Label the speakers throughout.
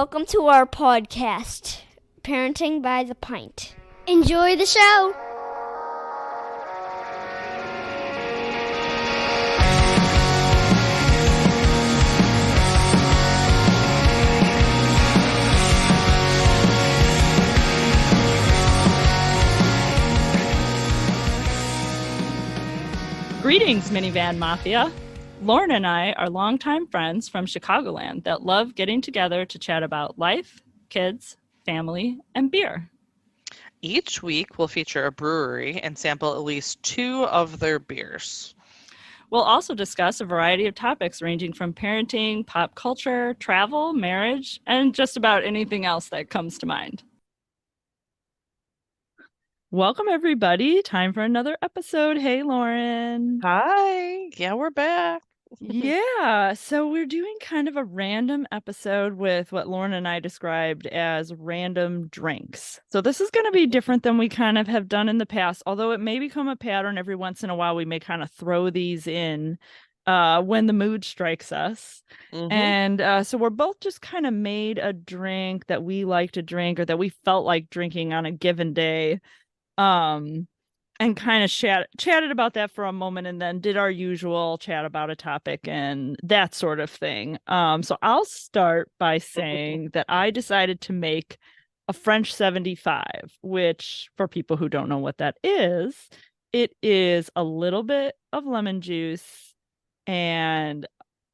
Speaker 1: Welcome to our podcast, Parenting by the Pint. Enjoy the show.
Speaker 2: Greetings, Minivan Mafia. Lauren and I are longtime friends from Chicagoland that love getting together to chat about life, kids, family, and beer.
Speaker 3: Each week, we'll feature a brewery and sample at least 2 of their beers.
Speaker 2: We'll also discuss a variety of topics ranging from parenting, pop culture, travel, marriage, and just about anything else that comes to mind. Welcome, everybody. Time for another episode. Hey, Lauren.
Speaker 3: Hi. Yeah, we're back.
Speaker 2: Yeah, so we're doing kind of a random episode with what Lauren and I described as random drinks. So this is going to be different than we kind of have done in the past, although it may become a pattern every once in a while. We may kind of throw these in when the mood strikes us.
Speaker 3: Mhm.
Speaker 2: And so we're both just kind of made a drink that we like to drink or that we felt like drinking on a given day. And kind of chatted about that for a moment and then did our usual chat about a topic and that sort of thing. So I'll start by saying that I decided to make a French 75, which for people who don't know what that is, it is a little bit of lemon juice and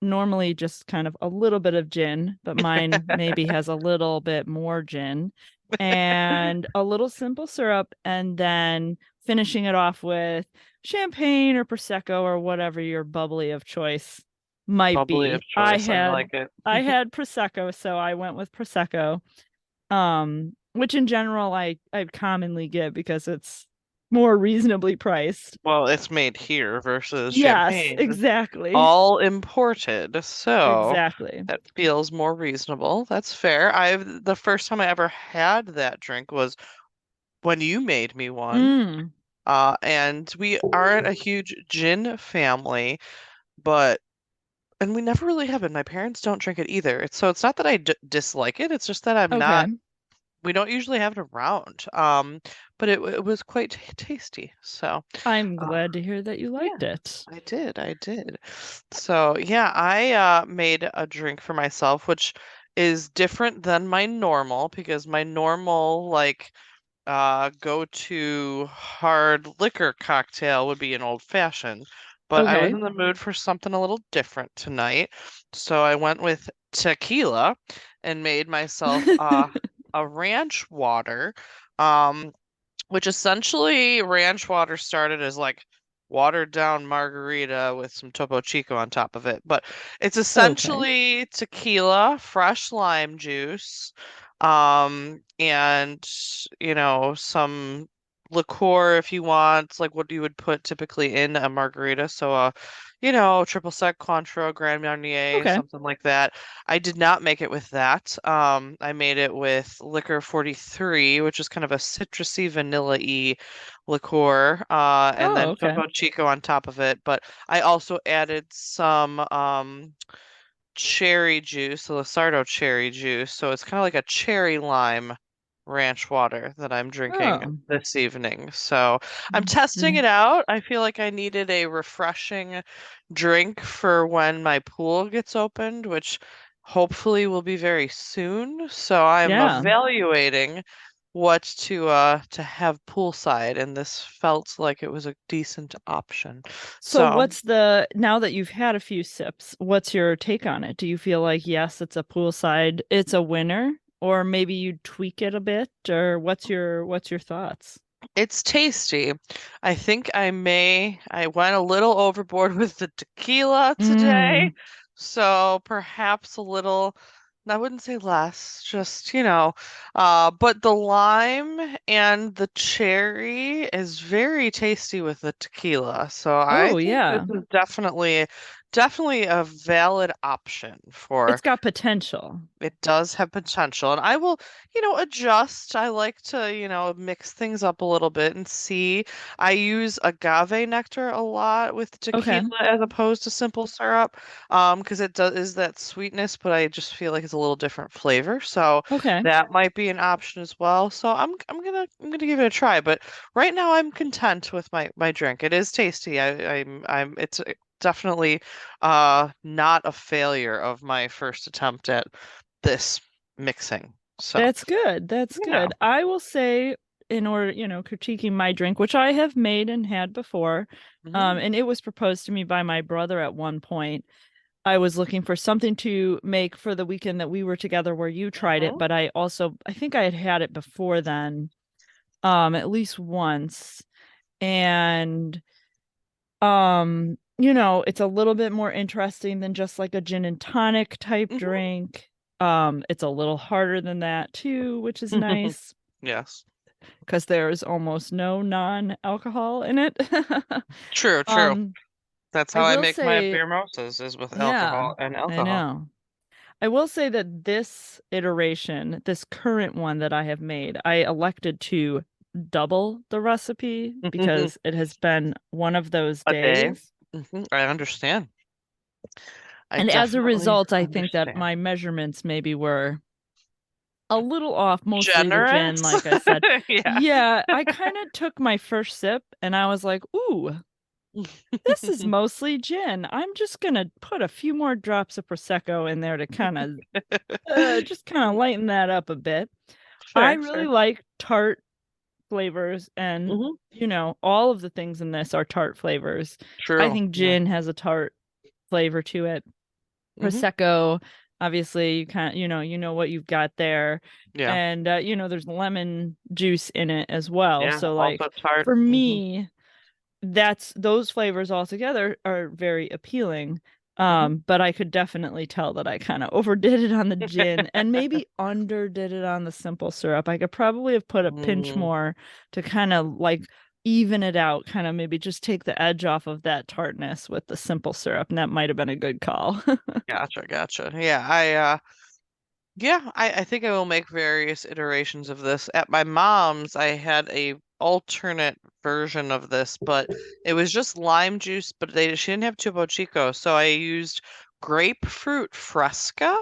Speaker 2: normally just kind of a little bit of gin, but mine maybe has a little bit more gin and a little simple syrup, and then finishing it off with champagne or prosecco or whatever your bubbly of choice might
Speaker 3: Bubbly
Speaker 2: be.
Speaker 3: of choice. I like it.
Speaker 2: I had prosecco, so I went with prosecco, which in general I commonly get because it's more reasonably priced.
Speaker 3: Well, it's made here versus
Speaker 2: Yes,
Speaker 3: champagne.
Speaker 2: exactly.
Speaker 3: All imported, so
Speaker 2: Exactly.
Speaker 3: that feels more reasonable. That's fair. The first time I ever had that drink was when you made me one. And we aren't a huge gin family, and we never really have it. My parents don't drink it either. It's not that I dislike it. It's just that I'm not.
Speaker 2: Okay.
Speaker 3: We don't usually have it around. But it was quite tasty. So
Speaker 2: I'm
Speaker 3: uh,
Speaker 2: glad to hear that you liked it.
Speaker 3: I did. So yeah, I made a drink for myself, which is different than my normal because my normal go-to hard liquor cocktail would be an old fashioned. But I was
Speaker 2: Okay.
Speaker 3: in the mood for something a little different tonight. So I went with tequila and made myself a ranch water. Um, which essentially ranch water started as like watered down margarita with some Topo Chico on top of it. But it's
Speaker 2: Okay.
Speaker 3: essentially tequila, fresh lime juice, and some liqueur if you want, like what you would put typically in a margarita. So triple sec, Cointreau, Grand Marnier,
Speaker 2: Okay.
Speaker 3: something like that. I did not make it with that. I made it with Liquor 43, which is kind of a citrusy, vanilla-y liqueur, and then
Speaker 2: Okay.
Speaker 3: Topo Chico on top of it. But I also added some cherry juice, the Losardo cherry juice. So it's kind of like a cherry lime ranch water that I'm drinking this evening. So I'm testing it out. I feel like I needed a refreshing drink for when my pool gets opened, which hopefully will be very soon. So I'm evaluating what to have poolside, and this felt like it was a decent option.
Speaker 2: So now that you've had a few sips, what's your take on it? Do you feel like, yes, it's a poolside, it's a winner, or maybe you tweak it a bit, or what's your thoughts?
Speaker 3: It's tasty. I think I went a little overboard with the tequila today. So perhaps a little, I wouldn't say less, just, but the lime and the cherry is very tasty with the tequila. So I think this is definitely a valid option for
Speaker 2: It's got potential.
Speaker 3: it does have potential, and I will, adjust. I like to, mix things up a little bit and see. I use agave nectar a lot with
Speaker 2: Okay.
Speaker 3: tequila as opposed to simple syrup, because it does is that sweetness, but I just feel like it's a little different flavor. So
Speaker 2: Okay.
Speaker 3: that might be an option as well. So I'm gonna give it a try. But right now I'm content with my drink. It is tasty. I'm it's definitely not a failure of my first attempt at this mixing. So,
Speaker 2: That's good. That's
Speaker 3: yeah.
Speaker 2: good. I will say, in order, critiquing my drink, which I have made and had before, and it was proposed to me by my brother at one point. I was looking for something to make for the weekend that we were together where you tried it, but I think I had it before then, at least once. And it's a little bit more interesting than just like a gin and tonic type drink. It's a little harder than that too, which is nice.
Speaker 3: Yes.
Speaker 2: Because there's almost no non-alcohol in it.
Speaker 3: True. That's how I
Speaker 2: will
Speaker 3: make my
Speaker 2: say,
Speaker 3: beer mimosas is with
Speaker 2: yeah,
Speaker 3: alcohol and
Speaker 2: I
Speaker 3: alcohol.
Speaker 2: know. I will say that this iteration, this current one that I have made, I elected to double the recipe because it has been one of those
Speaker 3: A day.
Speaker 2: days.
Speaker 3: I understand. I
Speaker 2: And as a
Speaker 3: definitely
Speaker 2: result, I think that
Speaker 3: understand.
Speaker 2: my measurements maybe were a little off, mostly the gin,
Speaker 3: Generous?
Speaker 2: like I said.
Speaker 3: Yeah.
Speaker 2: Yeah, I kind of took my first sip and I was like, ooh, this is mostly gin. I'm just gonna put a few more drops of Prosecco in there to kind of just kind of lighten that up a bit. I really
Speaker 3: Fair.
Speaker 2: like tart flavors, and all of the things in this are tart flavors. I
Speaker 3: True.
Speaker 2: think
Speaker 3: Yeah.
Speaker 2: gin has a tart flavor to it.
Speaker 3: hmm
Speaker 2: Prosecco, obviously, you kind of, you know what you've got there.
Speaker 3: Yeah.
Speaker 2: And there's lemon juice in it as well.
Speaker 3: Yeah.
Speaker 2: So
Speaker 3: Also
Speaker 2: like
Speaker 3: tart.
Speaker 2: for me, those flavors all together are very appealing. But I could definitely tell that I kind of overdid it on the gin and maybe underdid it on the simple syrup. I could probably have put a pinch more to kind of like even it out, kind of maybe just take the edge off of that tartness with the simple syrup, and that might have been a good call.
Speaker 3: Gotcha. Yeah, I think I will make various iterations of this. At my mom's, I had a alternate version of this, but it was just lime juice, but she didn't have Topo Chico, so I used grapefruit Fresca.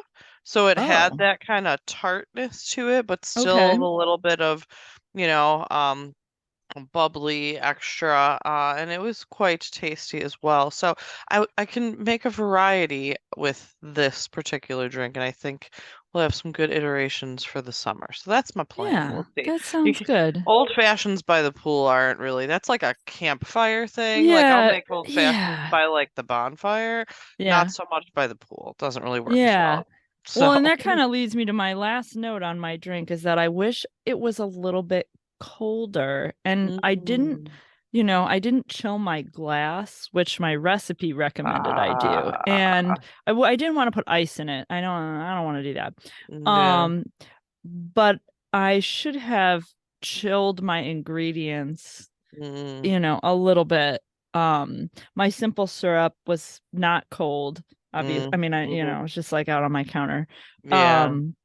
Speaker 3: So it had
Speaker 2: Oh,
Speaker 3: that kind of tartness to it, but still
Speaker 2: okay.
Speaker 3: a little bit of, you know, um, bubbly extra, and it was quite tasty as well. So I can make a variety with this particular drink, and I think we'll have some good iterations for the summer. So that's my plan.
Speaker 2: Yeah,
Speaker 3: We'll see.
Speaker 2: that sounds good.
Speaker 3: Old fashions by the pool aren't really, that's like a campfire thing. Like I'll
Speaker 2: Yeah,
Speaker 3: make old fashions
Speaker 2: yeah,
Speaker 3: by like the bonfire, not
Speaker 2: yeah,
Speaker 3: so much by the pool. It doesn't really work as
Speaker 2: yeah.
Speaker 3: well. So,
Speaker 2: Well, and that kind of leads me to my last note on my drink is that I wish it was a little bit colder. And
Speaker 3: mm,
Speaker 2: I didn't chill my glass, which my recipe recommended I do.
Speaker 3: ah,
Speaker 2: And I didn't want to put ice in it. I don't want to do that.
Speaker 3: yeah.
Speaker 2: Um, but I should have chilled my ingredients,
Speaker 3: Mm,
Speaker 2: a little bit. My simple syrup was not cold. Obvious.
Speaker 3: mm,
Speaker 2: I mean,
Speaker 3: mhm.
Speaker 2: it was just like out on my counter.
Speaker 3: Yeah.
Speaker 2: Um,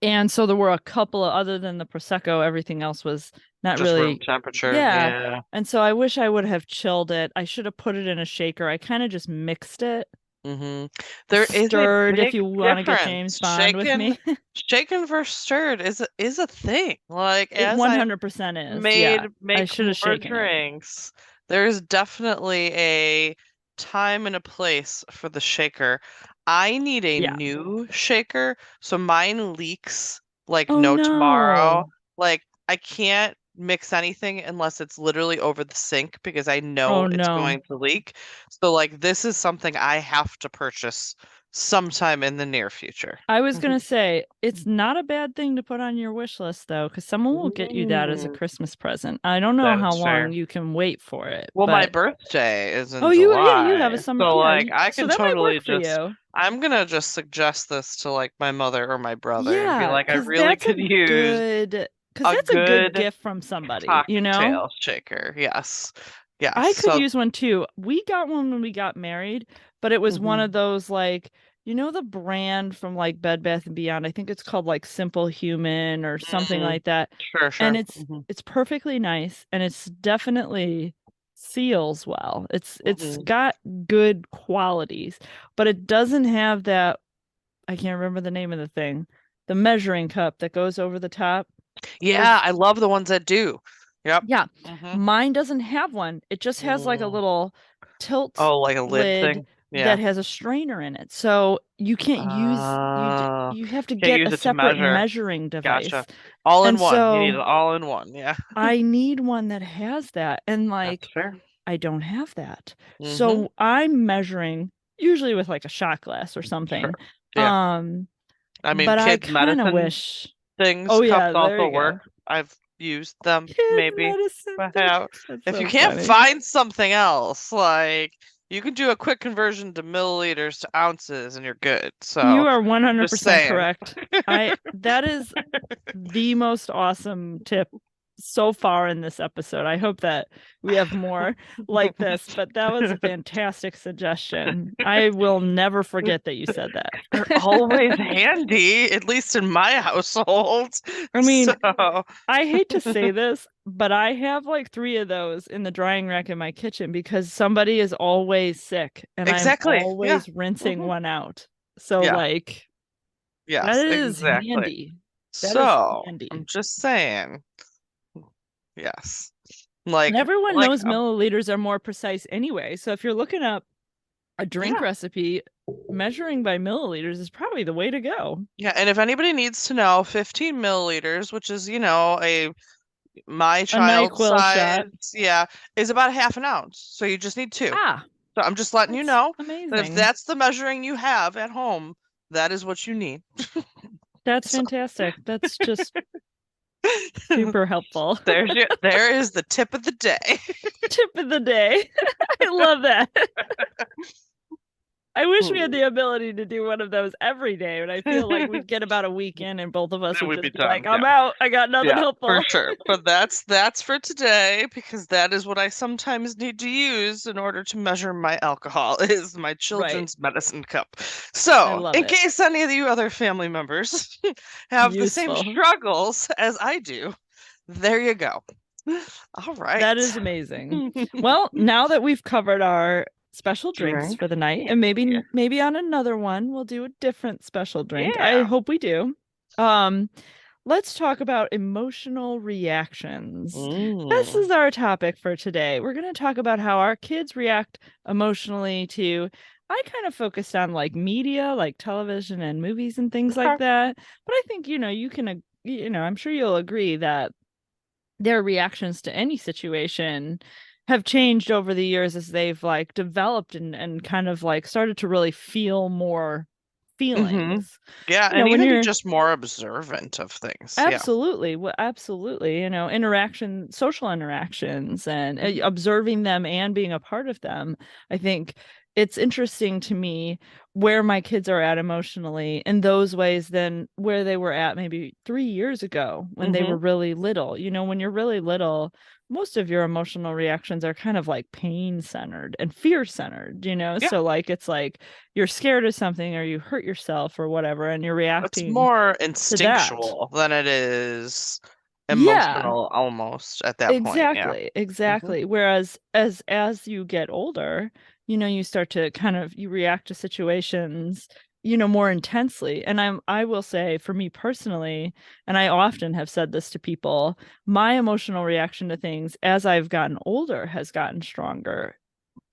Speaker 2: and so there were a couple of, other than the Prosecco, everything else was not
Speaker 3: Just room
Speaker 2: really,
Speaker 3: temperature.
Speaker 2: yeah.
Speaker 3: Yeah.
Speaker 2: And so I wish I would have chilled it. I should have put it in a shaker. I kind of just mixed it,
Speaker 3: hmm There is a
Speaker 2: stirred, if
Speaker 3: big
Speaker 2: you want to get James
Speaker 3: difference.
Speaker 2: Bond with me.
Speaker 3: Shaken versus stirred is a thing. Like
Speaker 2: It
Speaker 3: as I've
Speaker 2: 100% is. Yeah. I
Speaker 3: make
Speaker 2: should have
Speaker 3: more
Speaker 2: shaken it.
Speaker 3: drinks, there's definitely a time and a place for the shaker. I need a
Speaker 2: Yeah.
Speaker 3: new shaker, so mine leaks like
Speaker 2: Oh
Speaker 3: no tomorrow.
Speaker 2: no.
Speaker 3: Like I can't mix anything unless it's literally over the sink because I know
Speaker 2: Oh
Speaker 3: it's
Speaker 2: no.
Speaker 3: going to leak. So like this is something I have to purchase sometime in the near future.
Speaker 2: I was gonna say it's not a bad thing to put on your wish list though, because someone will get you that as a
Speaker 3: Mm,
Speaker 2: Christmas present. I don't know
Speaker 3: that
Speaker 2: how
Speaker 3: is
Speaker 2: long
Speaker 3: fair.
Speaker 2: you can wait for it,
Speaker 3: Well, my
Speaker 2: but
Speaker 3: birthday is in
Speaker 2: oh, you have a
Speaker 3: July.
Speaker 2: summer,
Speaker 3: So
Speaker 2: yeah.
Speaker 3: like I
Speaker 2: So
Speaker 3: can
Speaker 2: that might
Speaker 3: totally
Speaker 2: work for
Speaker 3: just
Speaker 2: you.
Speaker 3: I'm gonna just suggest this to like my mother or my brother and be
Speaker 2: Yeah,
Speaker 3: like, I really could use
Speaker 2: because
Speaker 3: a
Speaker 2: that's a good
Speaker 3: good
Speaker 2: gift from somebody,
Speaker 3: cocktail shaker. Yes. Yes.
Speaker 2: I could use one too. We got one when we got married, but it was one of those like, you know, the brand from like Bed Bath and Beyond. I think it's called like Simple Human or something like that.
Speaker 3: Sure,
Speaker 2: And it's perfectly nice, and it's definitely seals well. It's got good qualities, but it doesn't have that, I can't remember the name of the thing, the measuring cup that goes over the top.
Speaker 3: Yeah, I love the ones that do. Yep.
Speaker 2: Yeah. Mine doesn't have one. It just has like a little tilt
Speaker 3: like a lid thing.
Speaker 2: that has a strainer in it. So you can't use you have to get
Speaker 3: use
Speaker 2: a
Speaker 3: it to
Speaker 2: separate
Speaker 3: measure.
Speaker 2: measuring device.
Speaker 3: Gotcha. All in
Speaker 2: And
Speaker 3: one. You need
Speaker 2: so
Speaker 3: it all in one. Yeah.
Speaker 2: I need one that has that. And like
Speaker 3: That's fair.
Speaker 2: I don't have that. So I'm measuring usually with like a shot glass or something.
Speaker 3: Sure. Yeah. I mean,
Speaker 2: But I
Speaker 3: kids'
Speaker 2: kind of
Speaker 3: medicine
Speaker 2: wish.
Speaker 3: things,
Speaker 2: Oh
Speaker 3: cups
Speaker 2: yeah, there
Speaker 3: also
Speaker 2: you go.
Speaker 3: work. I've used them
Speaker 2: Kids
Speaker 3: maybe.
Speaker 2: medicine.
Speaker 3: But
Speaker 2: That's
Speaker 3: if
Speaker 2: so
Speaker 3: you can't
Speaker 2: funny.
Speaker 3: find something else, like you can do a quick conversion to milliliters to ounces and you're good. So
Speaker 2: You are
Speaker 3: just
Speaker 2: 100%
Speaker 3: saying.
Speaker 2: correct. That is the most awesome tip so far in this episode. I hope that we have more like this, but that was a fantastic suggestion. I will never forget that you said that.
Speaker 3: They're always handy, at least in my household.
Speaker 2: I mean,
Speaker 3: So
Speaker 2: I hate to say this, but I have like 3 of those in the drying rack in my kitchen because somebody is always sick and
Speaker 3: exactly.
Speaker 2: I'm always rinsing one out. So
Speaker 3: Yeah.
Speaker 2: like
Speaker 3: Yes,
Speaker 2: that is
Speaker 3: exactly.
Speaker 2: handy. That is
Speaker 3: So
Speaker 2: handy.
Speaker 3: I'm just saying. Yes. Like
Speaker 2: And everyone knows milliliters are more precise anyway. So if you're looking up a drink recipe, measuring by milliliters is probably the way to go.
Speaker 3: Yeah, and if anybody needs to know, 15 milliliters, which is, you know, my child size, shot. Is about half an ounce. So you just need 2. So I'm just letting you know that if that's the measuring you have at home, that is what you need.
Speaker 2: That's fantastic. That's just super helpful.
Speaker 3: There is the tip of the day.
Speaker 2: Tip of the day. I love that. I wish we had the ability to do one of those every day, but I feel like we'd get about a week in and both of us would just be like, I'm out. I got nothing helpful.
Speaker 3: For sure. But that's for today, because that is what I sometimes need to use in order to measure my alcohol, is my children's medicine cup. So in case any of you other family members have the same struggles as I do, there you go. All right.
Speaker 2: That is amazing. Well, now that we've covered our special drinks for the night, and maybe on another one we'll do a different special drink. I hope we do. Let's talk about emotional reactions. This is our topic for today. We're going to talk about how our kids react emotionally to, I kind of focused on like media, like television and movies and things like that. But I think, you can, I'm sure you'll agree that their reactions to any situation have changed over the years as they've like developed and kind of like started to really feel more feelings.
Speaker 3: Yeah, and even you're just more observant of things.
Speaker 2: Absolutely. Absolutely. Social interactions and observing them and being a part of them. I think it's interesting to me where my kids are at emotionally in those ways than where they were at maybe 3 years ago when they were really little. When you're really little, most of your emotional reactions are kind of like pain centered and fear centered, so like it's like you're scared of something or you hurt yourself or whatever and you're reacting.
Speaker 3: It's more instinctual than it is emotional almost at that point.
Speaker 2: Exactly. Whereas as you get older, you start to you react to situations more intensely. And I will say, for me personally, and I often have said this to people, my emotional reaction to things as I've gotten older has gotten stronger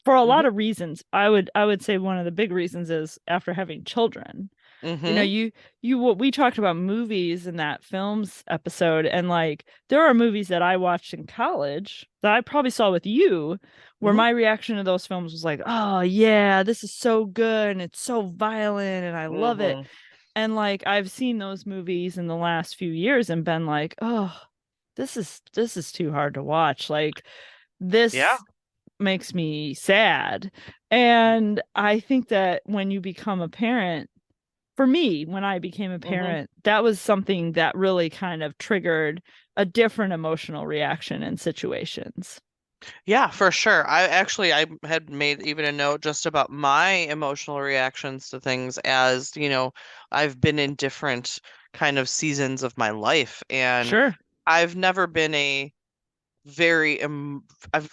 Speaker 2: for a lot of reasons. I would say one of the big reasons is after having children. We talked about movies in that films episode, and like there are movies that I watched in college that I probably saw with you where my reaction to those films was like, oh yeah, this is so good and it's so violent and I love it. And like I've seen those movies in the last few years and been like, oh, this is too hard to watch. Like this makes me sad. And I think that when you become a parent, for me, when I became a parent, that was something that really kind of triggered a different emotional reaction in situations.
Speaker 3: Yeah, for sure. I had made even a note just about my emotional reactions to things as, I've been in different kind of seasons of my life, and
Speaker 2: Sure.
Speaker 3: I've never been a very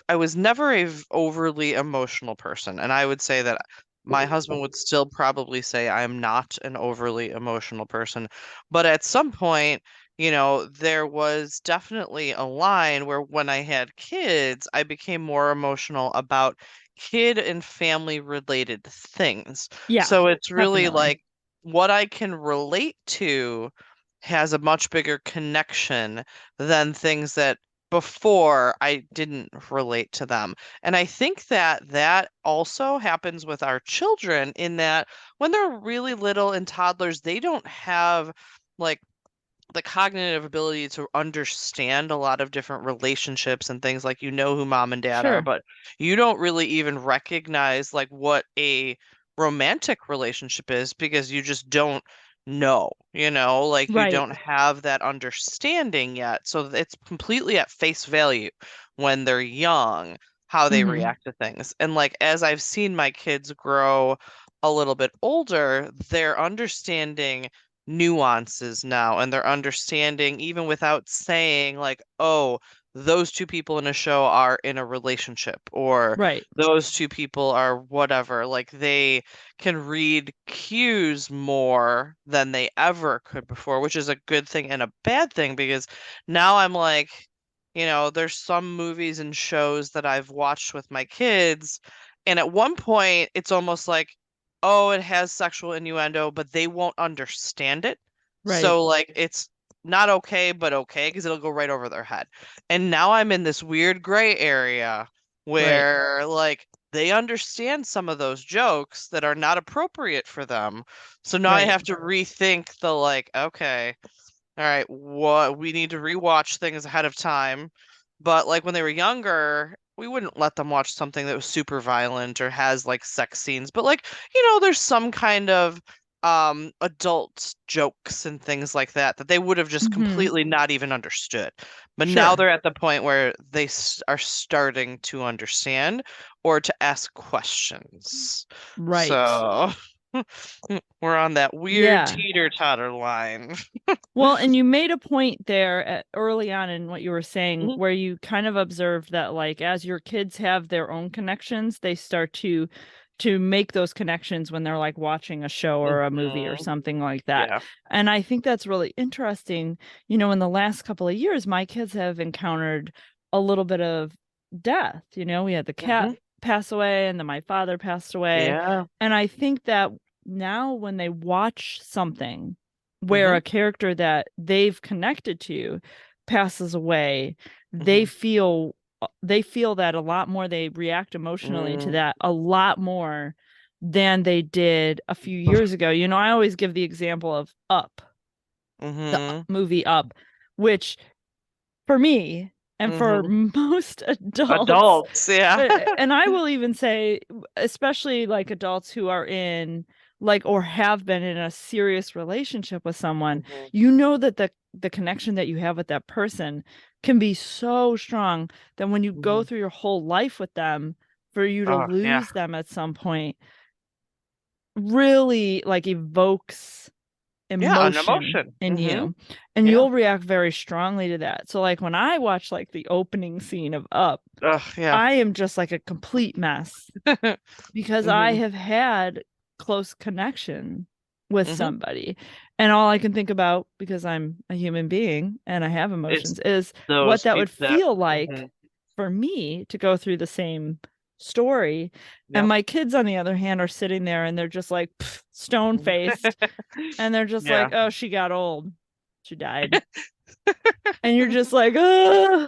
Speaker 3: I was never a overly emotional person, and I would say that my husband would still probably say I'm not an overly emotional person. But at some point, there was definitely a line where when I had kids, I became more emotional about kid and family related things.
Speaker 2: Yeah,
Speaker 3: So it's really
Speaker 2: definitely.
Speaker 3: like what I can relate to has a much bigger connection than things that before I didn't relate to them. And I think that that also happens with our children in that when they're really little and toddlers, they don't have like the cognitive ability to understand a lot of different relationships and things like who mom and dad are,
Speaker 2: Sure.
Speaker 3: but you don't really even recognize like what a romantic relationship is because you just don't know, like you
Speaker 2: Right.
Speaker 3: don't have that understanding yet. So it's completely at face value when they're young, how they
Speaker 2: Hmm.
Speaker 3: react to things. And like as I've seen my kids grow a little bit older, they're understanding nuances now and they're understanding even without saying like, oh, those two people in a show are in a relationship or
Speaker 2: Right.
Speaker 3: those two people are whatever. Like they can read cues more than they ever could before, which is a good thing and a bad thing because now I'm like, there's some movies and shows that I've watched with my kids, and at one point it's almost like, oh, it has sexual innuendo, but they won't understand it.
Speaker 2: Right.
Speaker 3: So like it's not okay, but okay, because it'll go right over their head. And now I'm in this weird gray area
Speaker 2: Right.
Speaker 3: where like they understand some of those jokes that are not appropriate for them. So now I
Speaker 2: Right.
Speaker 3: have to rethink the like, okay, all right, what we need to rewatch things ahead of time. But like when they were younger, we wouldn't let them watch something that was super violent or has like sex scenes. But like, there's some kind of adult jokes and things like that that they would have just
Speaker 2: Hmm.
Speaker 3: completely not even understood. But now
Speaker 2: Sure.
Speaker 3: they're at the point where they are starting to understand or to ask questions.
Speaker 2: Right.
Speaker 3: So we're on that weird
Speaker 2: Yeah.
Speaker 3: teeter-totter line.
Speaker 2: Well, and you made a point there early on in what you were saying,
Speaker 3: Mhm.
Speaker 2: where you kind of observed that, like, as your kids have their own connections, they start to make those connections when they're like watching a show or a movie or
Speaker 3: Mhm.
Speaker 2: something like that.
Speaker 3: Yeah.
Speaker 2: And I think that's really interesting. In the last couple of years, my kids have encountered a little bit of death. We had the cat
Speaker 3: Mhm.
Speaker 2: pass away, and then my father passed away.
Speaker 3: Yeah.
Speaker 2: And I think that now when they watch something where
Speaker 3: Mhm.
Speaker 2: a character that they've connected to passes away, they
Speaker 3: Mhm.
Speaker 2: feel they feel that a lot more. They react emotionally to
Speaker 3: Mm.
Speaker 2: that a lot more than they did a few years ago. I always give the example of Up, the
Speaker 3: Mhm.
Speaker 2: movie Up, which for me and for
Speaker 3: Mhm.
Speaker 2: most adults,
Speaker 3: Adults, yeah.
Speaker 2: and I will even say, especially like adults who are in like or have been in a serious relationship with someone,
Speaker 3: Mhm.
Speaker 2: that the connection that you have with that person can be so strong that when you go
Speaker 3: Mhm.
Speaker 2: through your whole life with them, for you to
Speaker 3: Oh, yeah.
Speaker 2: lose them at some point really like evokes
Speaker 3: Yeah, an
Speaker 2: emotion
Speaker 3: emotion.
Speaker 2: in
Speaker 3: Mhm.
Speaker 2: you, and
Speaker 3: Yeah.
Speaker 2: you'll react very strongly to that. So like when I watch like the opening scene of Up,
Speaker 3: Ugh, yeah.
Speaker 2: I am just like a complete mess because I
Speaker 3: Mhm.
Speaker 2: have had close connection with
Speaker 3: Mhm.
Speaker 2: somebody. And all I can think about, because I'm a human being and I have
Speaker 3: It's
Speaker 2: emotions, is what
Speaker 3: those
Speaker 2: that would
Speaker 3: people that
Speaker 2: feel like
Speaker 3: mhm.
Speaker 2: for me to go through the same story. And
Speaker 3: Yep.
Speaker 2: my kids, on the other hand, are sitting there and they're just like stone faced, and they're just like,
Speaker 3: Yeah.
Speaker 2: oh, she got old. She died. And you're just like, oh,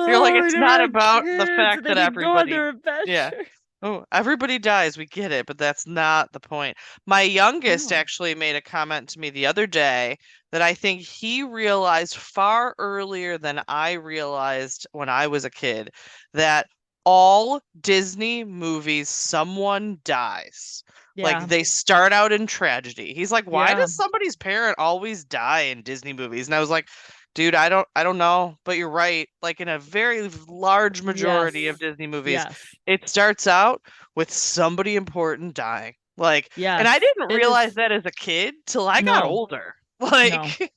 Speaker 3: You're like,
Speaker 2: we
Speaker 3: it's
Speaker 2: never
Speaker 3: not
Speaker 2: had
Speaker 3: about the
Speaker 2: kids.
Speaker 3: fact
Speaker 2: They
Speaker 3: that
Speaker 2: could go on
Speaker 3: everybody,
Speaker 2: their
Speaker 3: yeah.
Speaker 2: adventures.
Speaker 3: Oh, everybody dies. We get it, but that's not the point. My youngest
Speaker 2: No.
Speaker 3: actually made a comment to me the other day that I think he realized far earlier than I realized when I was a kid that all Disney movies, someone dies. Like
Speaker 2: Yeah.
Speaker 3: they start out in tragedy. He's like, why
Speaker 2: Yeah.
Speaker 3: does somebody's parent always die in Disney movies? And I was like, Dude, I don't know, but you're right. Like in a very large majority of
Speaker 2: Yes.
Speaker 3: Disney movies,
Speaker 2: Yes.
Speaker 3: it starts out with somebody important dying. Like, and I
Speaker 2: Yes.
Speaker 3: didn't
Speaker 2: It
Speaker 3: realize
Speaker 2: is.
Speaker 3: that as a kid till I got
Speaker 2: No.
Speaker 3: older.
Speaker 2: No.
Speaker 3: Like,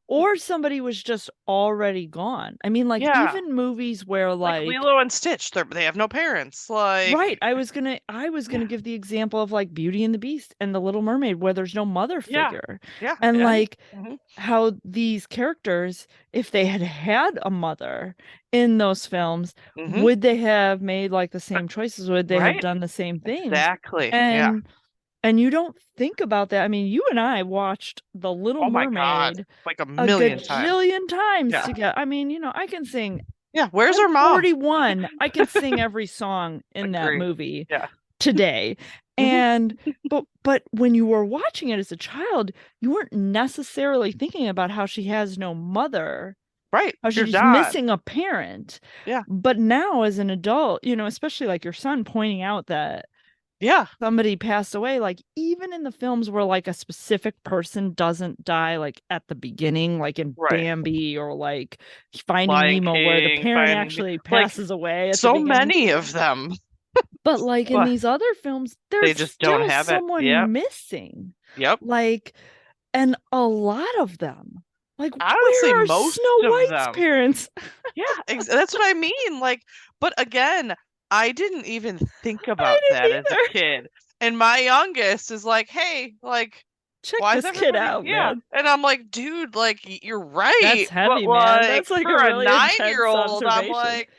Speaker 2: Or somebody was just already gone. I mean, like
Speaker 3: yeah,
Speaker 2: even movies where
Speaker 3: like
Speaker 2: like
Speaker 3: Lilo and Stitch, they have no parents.
Speaker 2: right,
Speaker 3: Like,
Speaker 2: I was gonna
Speaker 3: yeah,
Speaker 2: give the example of like Beauty and the Beast and The Little Mermaid where there's no mother
Speaker 3: yeah,
Speaker 2: figure.
Speaker 3: yeah,
Speaker 2: And
Speaker 3: I know.
Speaker 2: like how these characters, if they had had a mother in those films,
Speaker 3: Mm-hmm.
Speaker 2: would they have made like the same choices? Would they have
Speaker 3: Right?
Speaker 2: done the same things?
Speaker 3: Exactly. Yeah.
Speaker 2: And you don't think about that. I mean, you and I watched The Little
Speaker 3: Oh my God.
Speaker 2: Mermaid
Speaker 3: Like a
Speaker 2: a
Speaker 3: million times.
Speaker 2: gajillion times
Speaker 3: Yeah.
Speaker 2: together. I mean, I can sing.
Speaker 3: Yeah. Where's
Speaker 2: I'm
Speaker 3: her mom?
Speaker 2: 41. I can sing every song in that
Speaker 3: Agree.
Speaker 2: movie
Speaker 3: Yeah.
Speaker 2: today.
Speaker 3: Hmm.
Speaker 2: And but when you were watching it as a child, you weren't necessarily thinking about how she has no mother,
Speaker 3: Right.
Speaker 2: how
Speaker 3: You're
Speaker 2: she's
Speaker 3: done.
Speaker 2: missing a parent.
Speaker 3: Yeah.
Speaker 2: But now as an adult, especially like your son pointing out that
Speaker 3: Yeah.
Speaker 2: somebody passed away, like even in the films where like a specific person doesn't die like at the beginning, like in
Speaker 3: Right.
Speaker 2: Bambi or like Finding
Speaker 3: Lion
Speaker 2: Nemo where the
Speaker 3: King,
Speaker 2: parent
Speaker 3: Finding
Speaker 2: actually
Speaker 3: like
Speaker 2: passes away at the
Speaker 3: so
Speaker 2: beginning.
Speaker 3: many of them.
Speaker 2: But like in
Speaker 3: But
Speaker 2: these other films,
Speaker 3: they
Speaker 2: there's
Speaker 3: just don't
Speaker 2: still
Speaker 3: have it. Yep.
Speaker 2: someone missing.
Speaker 3: Yep.
Speaker 2: Like, and a lot of them. Like,
Speaker 3: Honestly,
Speaker 2: where are
Speaker 3: most
Speaker 2: Snow
Speaker 3: of
Speaker 2: White's
Speaker 3: them.
Speaker 2: parents?
Speaker 3: Yeah, that's what I mean. Like, but again, I didn't even think
Speaker 2: I
Speaker 3: about
Speaker 2: didn't
Speaker 3: that as a
Speaker 2: either.
Speaker 3: kid. And my youngest is like, "Hey, like,
Speaker 2: Check
Speaker 3: why is
Speaker 2: this kid
Speaker 3: everybody?"
Speaker 2: out,
Speaker 3: Yeah.
Speaker 2: man.
Speaker 3: And I'm like, "Dude, like, you're
Speaker 2: That's
Speaker 3: right." But
Speaker 2: heavy, man.
Speaker 3: like
Speaker 2: That's like
Speaker 3: for
Speaker 2: a
Speaker 3: a
Speaker 2: really intense
Speaker 3: 9-year-old, I'm
Speaker 2: observation.
Speaker 3: like,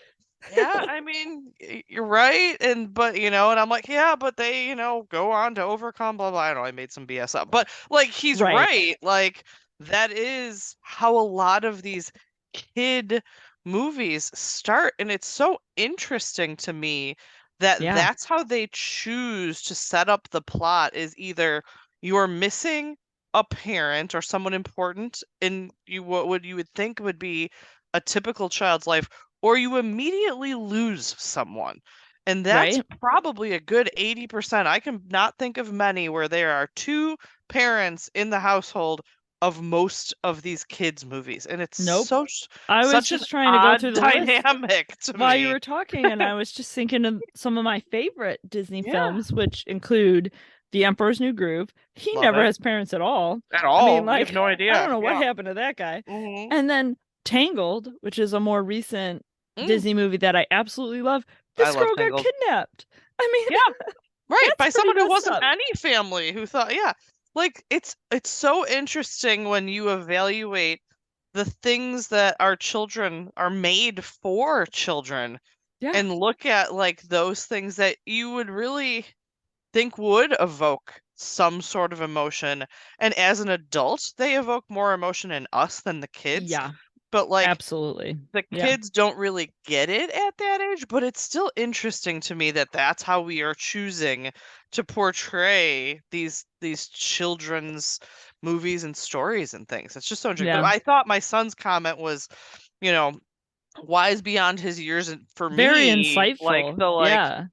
Speaker 3: "Yeah, I mean, you're right." And but and I'm like, "Yeah, but they, go on to overcome blah blah." I don't know, I made some BS up. But like he's
Speaker 2: Right.
Speaker 3: right. Like that is how a lot of these kid movies start, and it's so interesting to me that
Speaker 2: Yeah.
Speaker 3: that's how they choose to set up the plot is either you're missing a parent or someone important in what you would think would be a typical child's life, or you immediately lose someone. And that's
Speaker 2: Right.
Speaker 3: probably a good 80%. I can not think of many where there are two parents in the household of most of these kids' movies. And it's
Speaker 2: Nope.
Speaker 3: so
Speaker 2: I was
Speaker 3: such an
Speaker 2: just trying to go
Speaker 3: odd
Speaker 2: through the list
Speaker 3: dynamic to
Speaker 2: while you
Speaker 3: me.
Speaker 2: were talking, and I was just thinking of some of my favorite Disney
Speaker 3: Yeah,
Speaker 2: films, which include The Emperor's New Groove. He
Speaker 3: love
Speaker 2: never
Speaker 3: it.
Speaker 2: has parents at all.
Speaker 3: At
Speaker 2: I mean,
Speaker 3: all. We have
Speaker 2: like,
Speaker 3: no
Speaker 2: I don't
Speaker 3: idea.
Speaker 2: know what
Speaker 3: Yeah.
Speaker 2: happened to that guy.
Speaker 3: Hmm.
Speaker 2: And then Tangled, which is a more recent
Speaker 3: Mm,
Speaker 2: Disney movie that I absolutely love.
Speaker 3: I
Speaker 2: This
Speaker 3: love
Speaker 2: girl got
Speaker 3: Tangled.
Speaker 2: kidnapped. I mean,
Speaker 3: Yeah, right.
Speaker 2: that's
Speaker 3: By
Speaker 2: pretty
Speaker 3: someone who
Speaker 2: messed
Speaker 3: wasn't
Speaker 2: up.
Speaker 3: any family who thought, yeah. Like it's so interesting when you evaluate the things that our children are made for children
Speaker 2: Yeah.
Speaker 3: and look at like those things that you would really think would evoke some sort of emotion. And as an adult, they evoke more emotion in us than the kids.
Speaker 2: Yeah.
Speaker 3: But like
Speaker 2: Absolutely.
Speaker 3: the
Speaker 2: Yeah.
Speaker 3: kids don't really get it at that age, but it's still interesting to me that that's how we are choosing to portray these children's movies and stories and things. It's just so interesting. But
Speaker 2: Yeah.
Speaker 3: I thought my son's comment was, you know, wise beyond his years, and for
Speaker 2: Very
Speaker 3: me, like
Speaker 2: insightful.
Speaker 3: the like
Speaker 2: Yeah.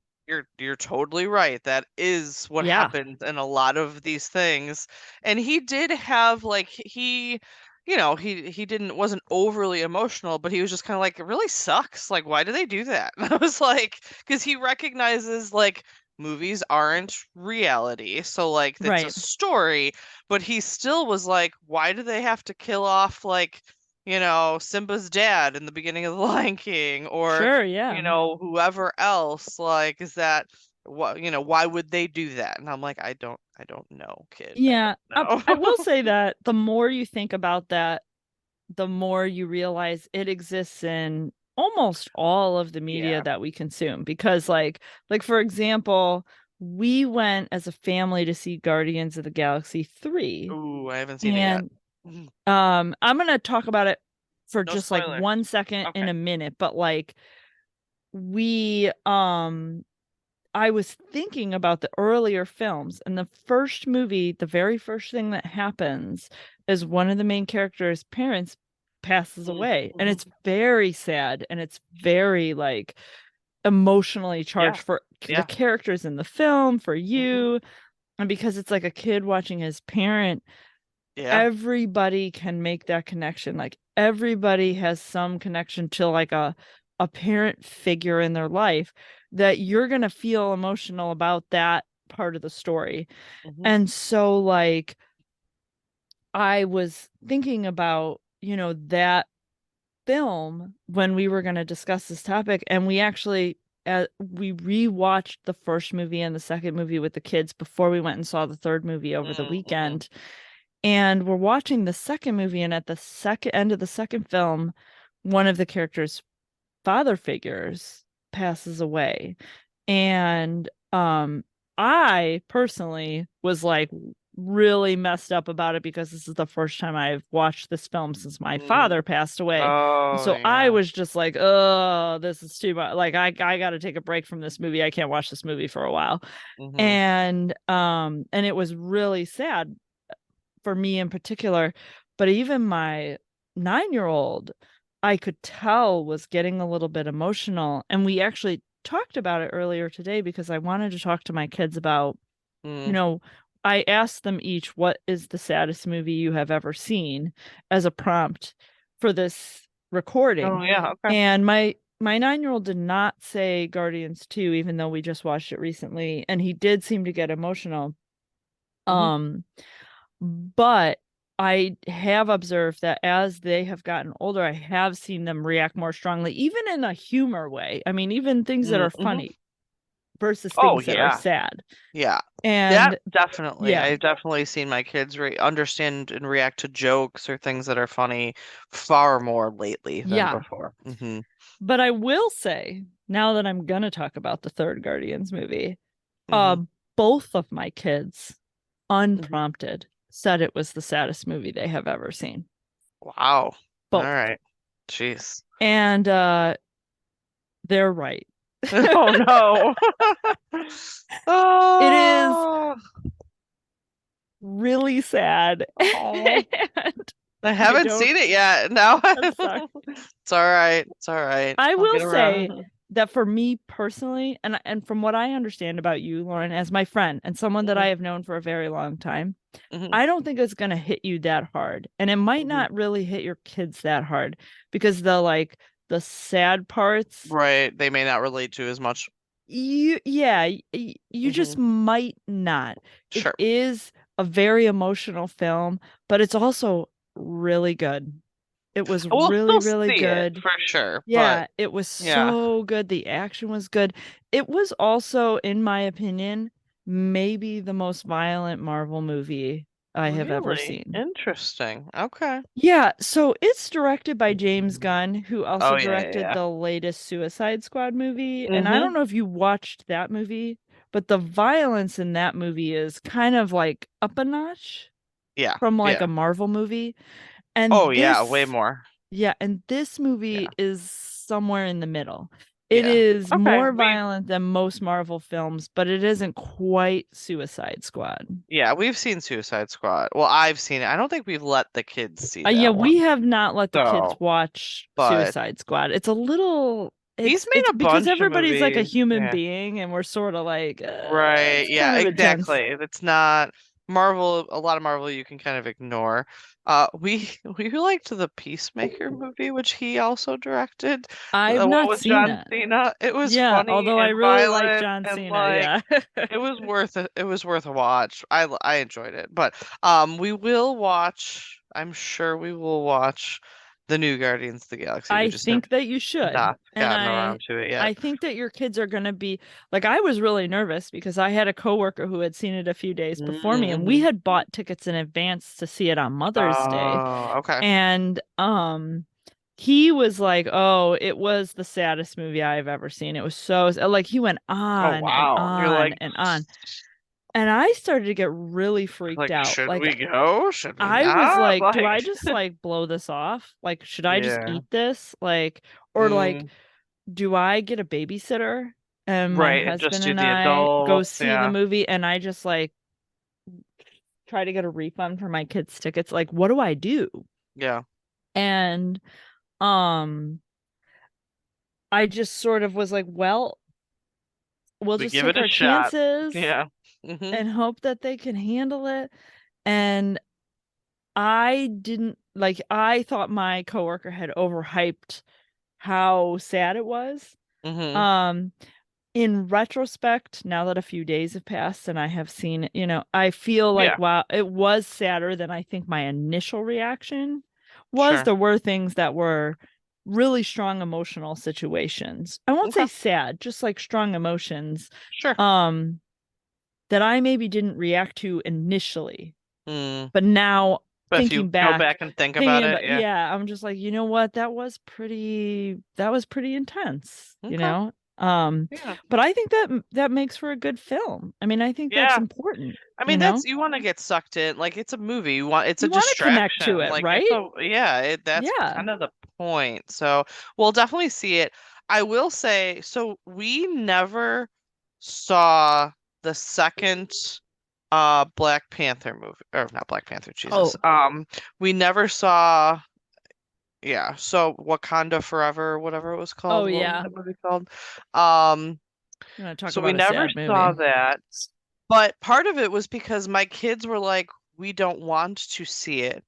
Speaker 3: you're totally right. That is what
Speaker 2: Yeah.
Speaker 3: happens in a lot of these things. And he did have like he didn't wasn't overly emotional, but he was just kind of like, it really sucks. Like, why do they do that? And I was like, because he recognizes like movies aren't reality. So like it's a
Speaker 2: Right.
Speaker 3: story, but he still was like, why do they have to kill off like Simba's dad in the beginning of The Lion King, or
Speaker 2: Sure. Yeah.
Speaker 3: whoever else, like, is that what, why would they do that? And I'm like, I don't know, kid. I
Speaker 2: Yeah.
Speaker 3: don't
Speaker 2: I will
Speaker 3: know.
Speaker 2: say that the more you think about that, the more you realize it exists in almost all of the media
Speaker 3: Yeah.
Speaker 2: that we consume. Because like for example, we went as a family to see Guardians of the Galaxy 3.
Speaker 3: Ooh, I haven't seen it yet.
Speaker 2: And I'm gonna talk about it for
Speaker 3: No
Speaker 2: just like
Speaker 3: spoilers.
Speaker 2: 1 second in
Speaker 3: Okay.
Speaker 2: a minute, but like we I was thinking about the earlier films, and the first movie, the very first thing that happens is one of the main characters' parents passes away, and
Speaker 3: Mm-hmm.
Speaker 2: it's very sad, and it's very like emotionally
Speaker 3: Yeah.
Speaker 2: charged for the
Speaker 3: Yeah.
Speaker 2: characters in the film, for
Speaker 3: Hmm.
Speaker 2: you, and because it's like a kid watching his parent,
Speaker 3: Yeah.
Speaker 2: everybody can make that connection. Like everybody has some connection to like a parent figure in their life that you're going to feel emotional about that part of the story. And so like I was thinking about, that film when we were going to discuss this topic, and we actually we rewatched the first movie and the second movie with the kids before we went and saw the third movie over the weekend. And we're watching the second movie, and at the end of the second film, one of the characters' father figures passes away. And I personally was like really messed up about it because this is the first time I've watched this film since my father passed away. So I was just like, oh, this is too much. Like I got to take a break from this movie. I can't watch this movie for a while. And it was really sad for me in particular, but even my 9-year-old, I could tell was getting a little bit emotional. And we actually talked about it earlier today because I wanted to talk to my kids about, I asked them each, what is the saddest movie you have ever seen, as a prompt for this recording.
Speaker 3: Oh, yeah. Okay.
Speaker 2: And my 9-year-old did not say Guardians 2, even though we just watched it recently. And he did seem to get emotional. But I have observed that as they have gotten older, I have seen them react more strongly, even in a humor way. I mean, even things that are funny versus things that are sad.
Speaker 3: Yeah.
Speaker 2: And
Speaker 3: definitely.
Speaker 2: Yeah.
Speaker 3: I've definitely seen my kids understand and react to jokes or things that are funny far more lately than before.
Speaker 2: But I will say, now that I'm gonna talk about the third Guardians movie, both of my kids, unprompted, said it was the saddest movie they have ever seen.
Speaker 3: Wow.
Speaker 2: Both.
Speaker 3: All right. Jeez.
Speaker 2: And they're right.
Speaker 3: Oh no.
Speaker 2: It is really sad.
Speaker 3: And I haven't seen it yet. No. It's all right. It's all right.
Speaker 2: I will say that for me personally, and from what I understand about you, Lauren, as my friend and someone that I have known for a very long time, I don't think it's going to hit you that hard. And it might not really hit your kids that hard because the sad parts,
Speaker 3: right, they may not relate to as much.
Speaker 2: You just might not.
Speaker 3: Sure.
Speaker 2: It is a very emotional film, but it's also really good. It was really, really good.
Speaker 3: For sure.
Speaker 2: Yeah, it was so good. The action was good. It was also, in my opinion, maybe the most violent Marvel movie I have ever seen.
Speaker 3: Interesting. Okay.
Speaker 2: Yeah, so it's directed by James Gunn, who also directed the latest Suicide Squad movie. And I don't know if you watched that movie, but the violence in that movie is kind of like up a notch.
Speaker 3: Yeah.
Speaker 2: From like a Marvel movie. And
Speaker 3: way more.
Speaker 2: Yeah, and this movie is somewhere in the middle. It is more violent than most Marvel films, but it isn't quite Suicide Squad.
Speaker 3: Yeah, we've seen Suicide Squad. Well, I've seen it. I don't think we've let the kids see that one.
Speaker 2: We have not let the kids watch Suicide Squad. It's a little...
Speaker 3: He's made a bunch
Speaker 2: because everybody's
Speaker 3: of
Speaker 2: like a human being, and we're sort of like...
Speaker 3: right, yeah, exactly. It's not... Marvel, a lot of Marvel you can kind of ignore. We liked the Peacemaker movie, which he also directed.
Speaker 2: I've not seen
Speaker 3: John
Speaker 2: that.
Speaker 3: Cena. It was funny,
Speaker 2: although I really like John Cena.
Speaker 3: It was worth it. It was worth a watch. I enjoyed it. But we will watch. I'm sure we will watch the new Guardians of the Galaxy.
Speaker 2: I think that you should.
Speaker 3: Not gotten around to it yet.
Speaker 2: I think that your kids are going to be like, I was really nervous because I had a coworker who had seen it a few days before me, and we had bought tickets in advance to see it on Mother's Day.
Speaker 3: Oh, okay.
Speaker 2: And he was like, "Oh, it was the saddest movie I've ever seen. It was so like he went on and on and on." And I started to get really freaked out.
Speaker 3: Should we go? Should we
Speaker 2: I
Speaker 3: not?
Speaker 2: was like, do I just like blow this off? Like, should I just eat this? Like, or like, do I get a babysitter and my husband and I go see the movie, and I just like try to get a refund for my kids' tickets? Like, what do I do?
Speaker 3: Yeah.
Speaker 2: And I just sort of was like, well, we'll just take our chances.
Speaker 3: Yeah.
Speaker 2: And hope that they can handle it. And I didn't like, I thought my coworker had overhyped how sad it was.
Speaker 3: Mm-hmm.
Speaker 2: Um, in retrospect, now that a few days have passed and I have seen it, I feel like,
Speaker 3: Yeah,
Speaker 2: wow, it was sadder than I think my initial reaction was.
Speaker 3: sure.
Speaker 2: There were things that were really strong emotional situations. I won't
Speaker 3: Okay,
Speaker 2: say sad, just like strong emotions,
Speaker 3: sure.
Speaker 2: um, that I maybe didn't react to initially.
Speaker 3: Mm.
Speaker 2: But now
Speaker 3: But if
Speaker 2: thinking
Speaker 3: you go
Speaker 2: back,
Speaker 3: back and think about it, yeah.
Speaker 2: yeah, I'm just like, you know what? That was pretty intense,
Speaker 3: Okay.
Speaker 2: Um,
Speaker 3: Yeah.
Speaker 2: but I think that makes for a good film. I mean, I think that's
Speaker 3: Yeah.
Speaker 2: important,
Speaker 3: I mean, that's you want to get sucked in. Like it's a movie. It's a
Speaker 2: You want to connect to
Speaker 3: distraction.
Speaker 2: it,
Speaker 3: Like it's
Speaker 2: right?
Speaker 3: a yeah, that's
Speaker 2: Yeah.
Speaker 3: kind of the point. So we'll definitely see it. I will say, so we never saw the second Black Panther movie, or not Black Panther, Jesus.
Speaker 2: Oh,
Speaker 3: We never saw, yeah, so Wakanda Forever, whatever it was
Speaker 2: oh
Speaker 3: called. What was
Speaker 2: yeah.
Speaker 3: that movie called? Um,
Speaker 2: You want to talk
Speaker 3: so we
Speaker 2: about a
Speaker 3: never
Speaker 2: sad
Speaker 3: saw
Speaker 2: movie.
Speaker 3: that. But part of it was because my kids were like, we don't want to see it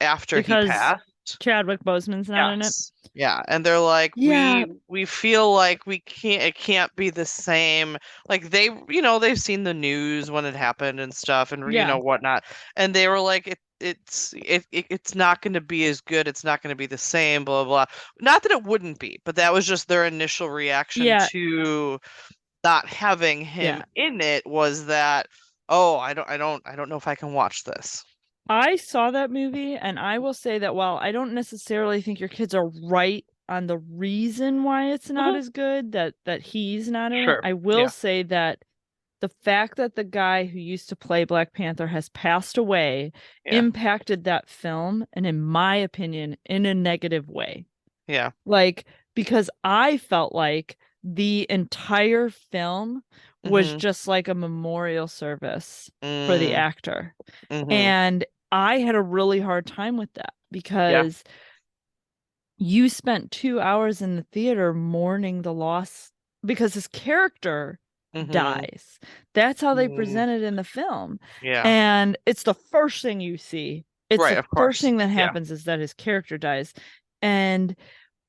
Speaker 3: after he
Speaker 2: Because
Speaker 3: passed.
Speaker 2: Chadwick Boseman's not in it.
Speaker 3: Yes. Yeah. And they're like,
Speaker 2: Yeah,
Speaker 3: we feel like we can't it can't be the same. Like they've seen the news when it happened and stuff and
Speaker 2: yeah,
Speaker 3: whatnot. And they were like, it's not going to be as good. It's not going to be the same, blah, blah, blah. Not that it wouldn't be, but that was just their initial reaction
Speaker 2: yeah,
Speaker 3: to not having
Speaker 2: yeah.
Speaker 3: him in it was that, oh, I don't know if I can watch this.
Speaker 2: I saw that movie, and I will say that while I don't necessarily think your kids are right on the reason why it's not
Speaker 3: Mhm.
Speaker 2: as good, that he's not in it,
Speaker 3: Sure.
Speaker 2: I will
Speaker 3: Yeah.
Speaker 2: say that the fact that the guy who used to play Black Panther has passed away
Speaker 3: Yeah.
Speaker 2: impacted that film, and in my opinion, in a negative way.
Speaker 3: Yeah.
Speaker 2: Like, because I felt like the entire film was
Speaker 3: Mhm.
Speaker 2: just like a memorial service for the
Speaker 3: Mm.
Speaker 2: actor.
Speaker 3: Mhm.
Speaker 2: And I had a really hard time with that
Speaker 3: Yeah.
Speaker 2: because you spent 2 hours in the theater mourning the loss because his character
Speaker 3: Mhm.
Speaker 2: dies. That's how they
Speaker 3: Mm.
Speaker 2: presented in the film.
Speaker 3: Yeah.
Speaker 2: And it's the first thing you see. It's
Speaker 3: Right,
Speaker 2: the
Speaker 3: of
Speaker 2: first
Speaker 3: course.
Speaker 2: thing that
Speaker 3: Yeah.
Speaker 2: happens is that his character dies. And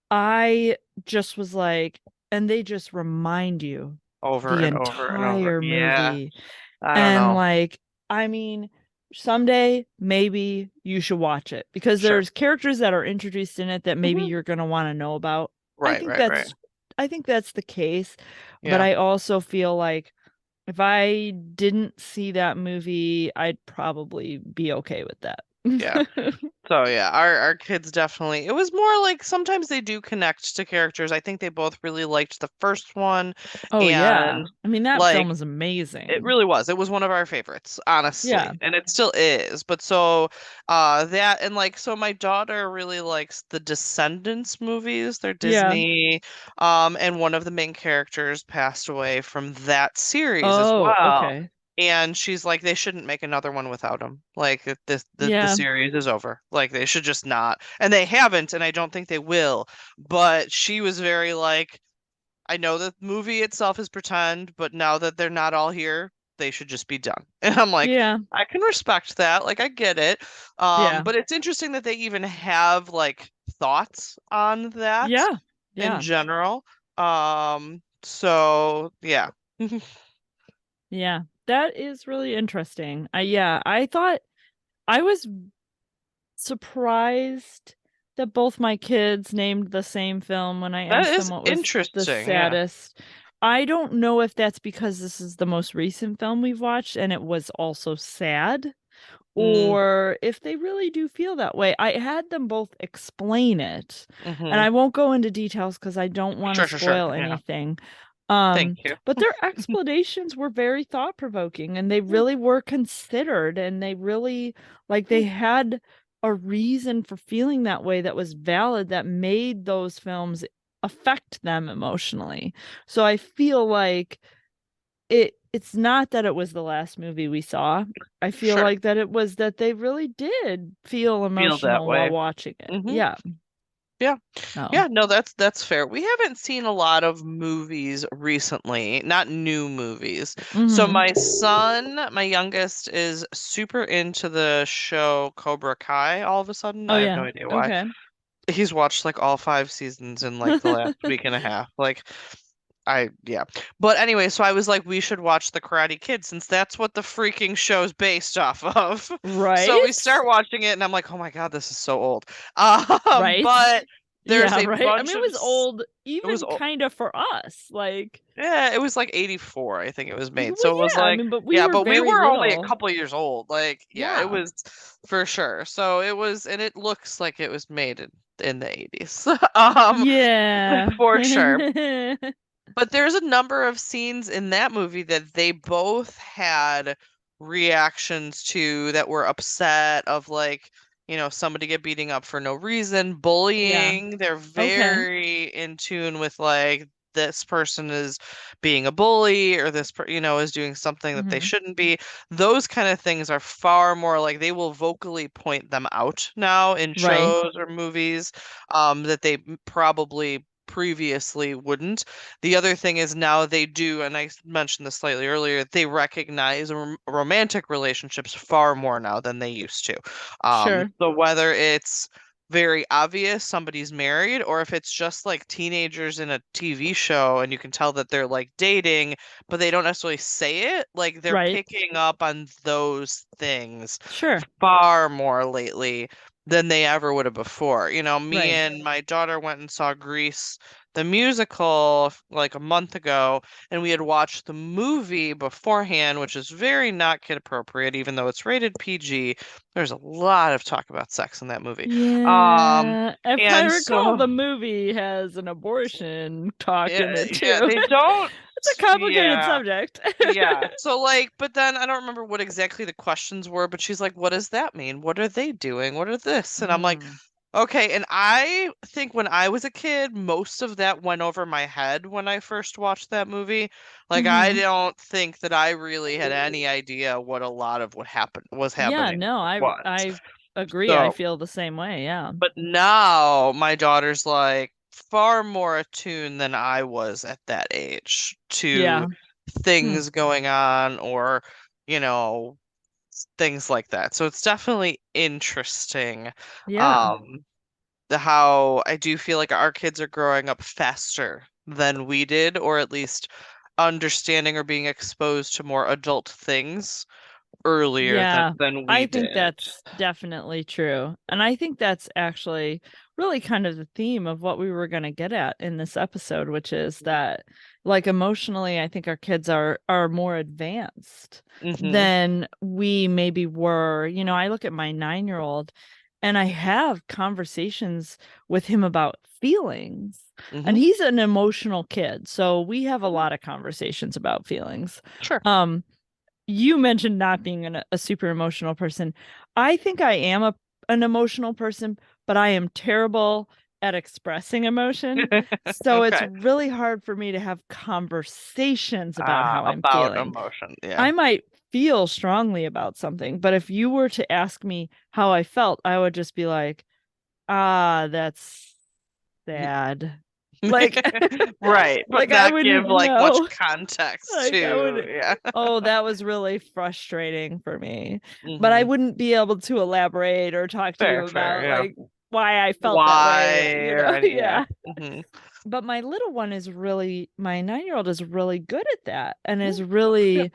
Speaker 2: I just was like, and they just remind you
Speaker 3: Over
Speaker 2: the
Speaker 3: and over and over.
Speaker 2: entire
Speaker 3: Yeah.
Speaker 2: movie.
Speaker 3: I don't
Speaker 2: And
Speaker 3: know.
Speaker 2: like, I mean, someday maybe you should watch it because
Speaker 3: Sure.
Speaker 2: there's characters that are introduced in it that maybe
Speaker 3: Mhm.
Speaker 2: you're going to want to know about. I
Speaker 3: Right,
Speaker 2: think
Speaker 3: right, right.
Speaker 2: that's I think that's the case, but
Speaker 3: Yeah.
Speaker 2: I also feel like if I didn't see that movie, I'd probably be okay with that.
Speaker 3: Yeah. So yeah, our kids definitely. It was more like sometimes they do connect to characters. I think they both really liked the first one,
Speaker 2: Oh yeah.
Speaker 3: and
Speaker 2: I mean, that
Speaker 3: like
Speaker 2: film is
Speaker 3: it
Speaker 2: amazing.
Speaker 3: really was. It was one of our favorites,
Speaker 2: Yeah.
Speaker 3: honestly, and it still is. But so that and like so my daughter really likes the Descendants movies. They're
Speaker 2: Yeah.
Speaker 3: Disney, and one of the main characters passed away from that series as
Speaker 2: Oh,
Speaker 3: well.
Speaker 2: okay.
Speaker 3: And she's like, they shouldn't make another one without him. Like the
Speaker 2: Yeah.
Speaker 3: series is over. Like they should just not. And they haven't, and I don't think they will. But she was very like, I know the movie itself is pretend, but now that they're not all here, they should just be done. And I'm like,
Speaker 2: Yeah.
Speaker 3: I can respect that. Like I get it.
Speaker 2: Yeah.
Speaker 3: But it's interesting that they even have like thoughts on that
Speaker 2: Yeah.
Speaker 3: in
Speaker 2: Yeah.
Speaker 3: general. So yeah.
Speaker 2: Yeah. That is really interesting. I thought I was surprised that both my kids named the same film when I
Speaker 3: That
Speaker 2: asked them
Speaker 3: is
Speaker 2: what was the
Speaker 3: interesting. Yeah.
Speaker 2: saddest. I don't know if that's because this is the most recent film we've watched and it was also sad,
Speaker 3: Mm,
Speaker 2: or if they really do feel that way. I had them both explain it, and
Speaker 3: hmm
Speaker 2: I won't go into details because I don't want to
Speaker 3: Sure, sure, sure.
Speaker 2: spoil
Speaker 3: Yeah.
Speaker 2: anything.
Speaker 3: Thank you.
Speaker 2: But their explanations were very thought-provoking, and they
Speaker 3: Mm,
Speaker 2: really were considered, and they really, like, they had a reason for feeling that way that was valid, that made those films affect them emotionally. So I feel like it's not that it was the last movie we saw. I feel
Speaker 3: Sure.
Speaker 2: like that it was that they really did feel
Speaker 3: Feel that
Speaker 2: emotional while
Speaker 3: way.
Speaker 2: watching it.
Speaker 3: hmm
Speaker 2: Yeah.
Speaker 3: Yeah.
Speaker 2: Oh.
Speaker 3: Yeah, no, that's fair. We haven't seen a lot of movies recently, not new movies. So
Speaker 2: Mhm.
Speaker 3: my son, my youngest, is super into the show Cobra Kai all of a sudden.
Speaker 2: Oh
Speaker 3: I have
Speaker 2: yeah.
Speaker 3: no idea why.
Speaker 2: Okay.
Speaker 3: He's watched like all 5 seasons in like the last week and a half. Like yeah. But anyway, so I was like, we should watch The Karate Kid since that's what the freaking show's based off of. So we
Speaker 2: Right?
Speaker 3: start watching it and I'm like, oh my God, this is so old.
Speaker 2: Right?
Speaker 3: But there's
Speaker 2: Yeah,
Speaker 3: a
Speaker 2: right. I
Speaker 3: bunch
Speaker 2: mean,
Speaker 3: of
Speaker 2: it was old,
Speaker 3: it was
Speaker 2: even
Speaker 3: old.
Speaker 2: kind of for us. Like,
Speaker 3: Yeah, it was like 84, I think it was
Speaker 2: well,
Speaker 3: made. So it was
Speaker 2: yeah. I
Speaker 3: like,
Speaker 2: mean, but we
Speaker 3: yeah,
Speaker 2: were
Speaker 3: but we
Speaker 2: very
Speaker 3: were only a
Speaker 2: little.
Speaker 3: couple years old. Like, yeah, it
Speaker 2: Yeah.
Speaker 3: was for sure. So it was, and it looks like it was made in the 80s.
Speaker 2: Yeah.
Speaker 3: For sure. But there's a number of scenes in that movie that they both had reactions to that were upset of like, somebody get beating up for no reason,
Speaker 2: Yeah.
Speaker 3: bullying. They're
Speaker 2: Okay.
Speaker 3: very in tune with like this person is being a bully or is doing something that they
Speaker 2: Hmm.
Speaker 3: shouldn't be. Those kind of things are far more like they will vocally point them out now in
Speaker 2: Right.
Speaker 3: shows or movies that they probably previously wouldn't. The other thing is now they do, and I mentioned this slightly earlier, they recognize romantic relationships far more now than they used to.
Speaker 2: Sure.
Speaker 3: So whether it's very obvious somebody's married, or if it's just like teenagers in a TV show and you can tell that they're like dating, but they don't necessarily say it, like they're
Speaker 2: Right.
Speaker 3: picking up on those things
Speaker 2: Sure.
Speaker 3: far more lately than they ever would have before. Me
Speaker 2: Right.
Speaker 3: and my daughter went and saw Grease the musical like a month ago, and we had watched the movie beforehand, which is very not kid appropriate, even though it's rated PG. There's a lot of talk about sex in that movie.
Speaker 2: Yeah. If I
Speaker 3: And
Speaker 2: recall,
Speaker 3: so
Speaker 2: the movie has an abortion talk in it
Speaker 3: yeah,
Speaker 2: too.
Speaker 3: they don't.
Speaker 2: It's a complicated
Speaker 3: Yeah.
Speaker 2: subject.
Speaker 3: Yeah. So like, but then I don't remember what exactly the questions were, but she's like, what does that mean? What are they doing? What are this? And I'm like,
Speaker 2: Mm.
Speaker 3: okay. And I think when I was a kid, most of that went over my head when I first watched that movie. Like, I
Speaker 2: Hmm.
Speaker 3: don't think that I really had any idea what a lot of what happened was
Speaker 2: Yeah,
Speaker 3: happening
Speaker 2: no,
Speaker 3: was.
Speaker 2: I agree. I
Speaker 3: So,
Speaker 2: feel the same way. Yeah.
Speaker 3: but now my daughter's like far more attuned than I was at that age to
Speaker 2: Yeah. Hmm.
Speaker 3: things going on or, you know, things like that. So it's definitely interesting.
Speaker 2: Yeah.
Speaker 3: Um, how I do feel like our kids are growing up faster than we did, or at least understanding or being exposed to more adult things earlier
Speaker 2: Yeah,
Speaker 3: than we
Speaker 2: I think
Speaker 3: did.
Speaker 2: that's definitely true. And I think that's actually really kind of the theme of what we were going to get at in this episode, which is that like emotionally, I think our kids are more advanced
Speaker 3: Mm-hmm.
Speaker 2: than we maybe were. I look at my 9-year-old and I have conversations with him about feelings. And
Speaker 3: Mm-hmm.
Speaker 2: he's an emotional kid, so we have a lot of conversations about feelings.
Speaker 3: Sure.
Speaker 2: You mentioned not being a super emotional person. I think I am an emotional person, but I am terrible at expressing emotion. So it's
Speaker 3: Okay.
Speaker 2: really hard for me to have conversations about how I'm
Speaker 3: About
Speaker 2: feeling.
Speaker 3: emotion. Yeah.
Speaker 2: I might feel strongly about something, but if you were to ask me how I felt, I would just be like, that's sad. Like,
Speaker 3: Right, but
Speaker 2: like I
Speaker 3: not give
Speaker 2: wouldn't
Speaker 3: like much
Speaker 2: know.
Speaker 3: context
Speaker 2: Like I
Speaker 3: to,
Speaker 2: would,
Speaker 3: yeah.
Speaker 2: oh, that was really frustrating for me. But I
Speaker 3: Hmm.
Speaker 2: wouldn't be able to elaborate or talk to you
Speaker 3: Fair,
Speaker 2: about
Speaker 3: yeah.
Speaker 2: like why I felt that
Speaker 3: Why
Speaker 2: way,
Speaker 3: or any, yeah.
Speaker 2: Yeah.
Speaker 3: Hmm.
Speaker 2: But my little one is really, my 9-year-old is really good at that and is
Speaker 3: Yeah.
Speaker 2: really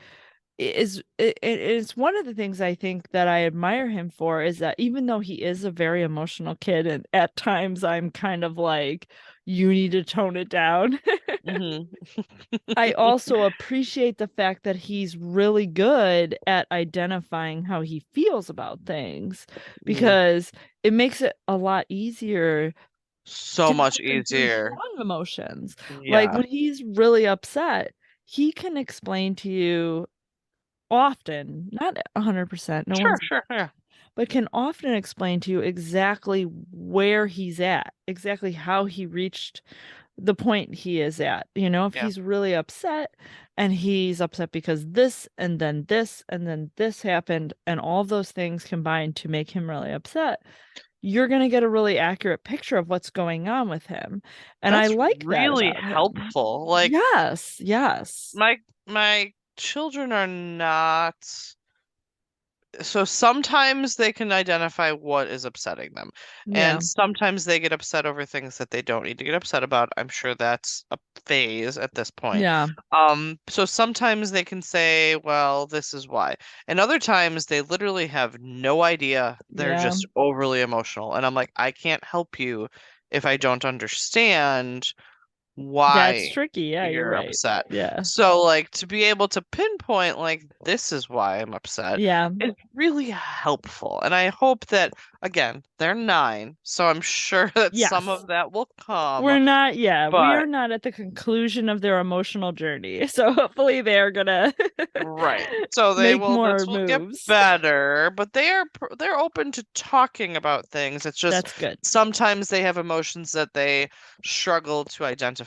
Speaker 2: it's one of the things I think that I admire him for is that even though he is a very emotional kid and at times I'm kind of like you need to tone it down.
Speaker 3: Hmm.
Speaker 2: I also appreciate the fact that he's really good at identifying how he feels about things because it makes it a lot easier
Speaker 3: So
Speaker 2: to
Speaker 3: much
Speaker 2: move through
Speaker 3: easier.
Speaker 2: strong emotions. Like
Speaker 3: Yeah.
Speaker 2: when he's really upset, he can explain to you often, not 100%, no
Speaker 3: Sure,
Speaker 2: one's,
Speaker 3: sure, yeah.
Speaker 2: but can often explain to you exactly where he's at, exactly how he reached the point he is at. If
Speaker 3: Yeah.
Speaker 2: he's really upset and he's upset because this and then this and then this happened and all those things combined to make him really upset, you're going to get a really accurate picture of what's going on with him. And
Speaker 3: That's
Speaker 2: I like
Speaker 3: really
Speaker 2: that about him.
Speaker 3: helpful. Like,
Speaker 2: yes.
Speaker 3: My children are not. So sometimes they can identify what is upsetting them, and sometimes they get upset over things that they don't need to get upset about. I'm sure that's a phase at this point.
Speaker 2: Yeah.
Speaker 3: So sometimes they can say, well, this is why. And other times they literally have no idea. They're just overly emotional. And I'm like, I can't help you if I don't understand why
Speaker 2: that's tricky. Yeah, you're right.
Speaker 3: upset.
Speaker 2: Yeah.
Speaker 3: So like to be able to pinpoint like this is why I'm upset is really helpful. And I hope that again, they're 9, so I'm sure that some of that will come.
Speaker 2: We are not at the conclusion of their emotional journey. So hopefully they're gonna
Speaker 3: right. So they will get better, but they're open to talking about things. It's just
Speaker 2: that's good.
Speaker 3: Sometimes they have emotions that they struggle to identify.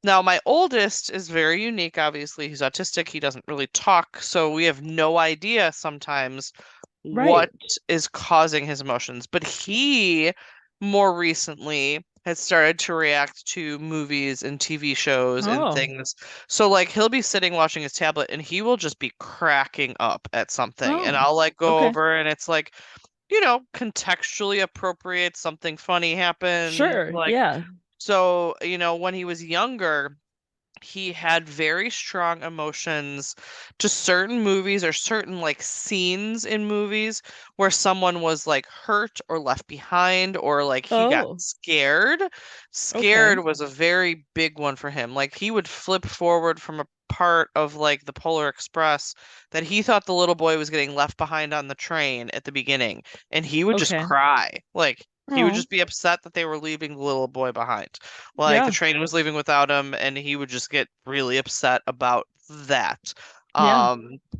Speaker 3: Now, my oldest is very unique. Obviously, he's autistic. He doesn't really talk, so we have no idea sometimes what is causing his emotions. But he more recently has started to react to movies and TV shows and things. So like he'll be sitting watching his tablet and he will just be cracking up at something. And I'll like go over and it's like, contextually appropriate, something funny happened.
Speaker 2: Sure.
Speaker 3: Like, so, when he was younger, he had very strong emotions to certain movies or certain like scenes in movies where someone was like hurt or left behind or like he got scared. Scared was a very big one for him. Like he would flip forward from a part of like the Polar Express that he thought the little boy was getting left behind on the train at the beginning, and he would just cry. Like he would just be upset that they were leaving the little boy behind. Like the train was leaving without him, and he would just get really upset about that.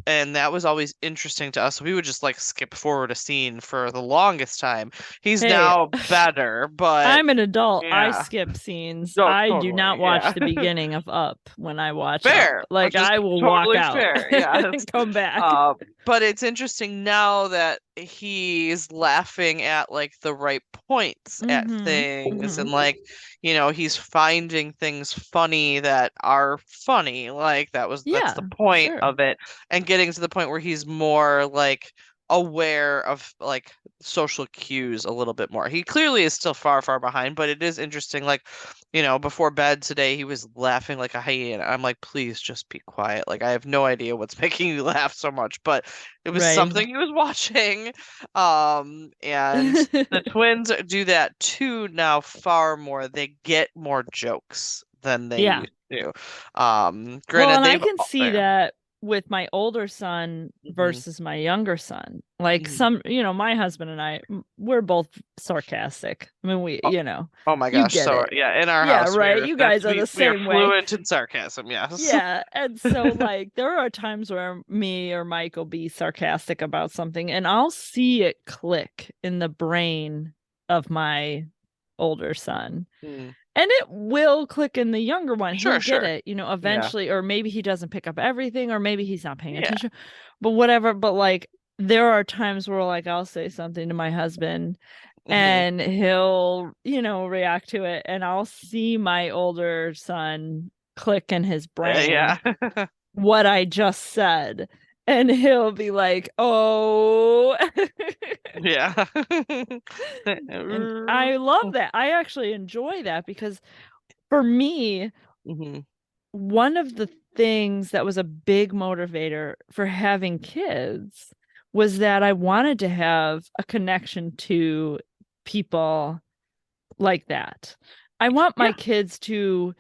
Speaker 3: And that was always interesting to us. We would just like skip forward a scene for the longest time. He's now better, but
Speaker 2: I'm an adult. I skip scenes. I do not watch the beginning of Up when I watch Up. Like I will walk out and come back.
Speaker 3: But it's interesting now that he's laughing at like the right points at things and like he's finding things funny that are funny. Like that's the point of it, and getting to the point where he's more like aware of like social cues a little bit more. He clearly is still far behind, but it is interesting. Like, before bed today, he was laughing like a hyena. I'm like, please just be quiet. Like, I have no idea what's making you laugh so much, but it was something he was watching. And the twins do that too now far more. They get more jokes than they used to. Granted,
Speaker 2: I can see that with my older son versus my younger son. Like my husband and I, we're both sarcastic. I mean,
Speaker 3: oh my gosh. So in our house,
Speaker 2: right. You guys are the same way.
Speaker 3: Fluent in sarcasm. Yes.
Speaker 2: Yeah. And so like, there are times where me or Mike will be sarcastic about something and I'll see it click in the brain of my older son. And it will click in the younger one. He'll get it, eventually, or maybe he doesn't pick up everything, or maybe he's not paying attention, but whatever. But like, there are times where like, I'll say something to my husband and he'll, react to it. And I'll see my older son click in his brain what I just said. And he'll be like, oh.
Speaker 3: Yeah.
Speaker 2: And I love that. I actually enjoy that because for me, one of the things that was a big motivator for having kids was that I wanted to have a connection to people like that. I want my kids to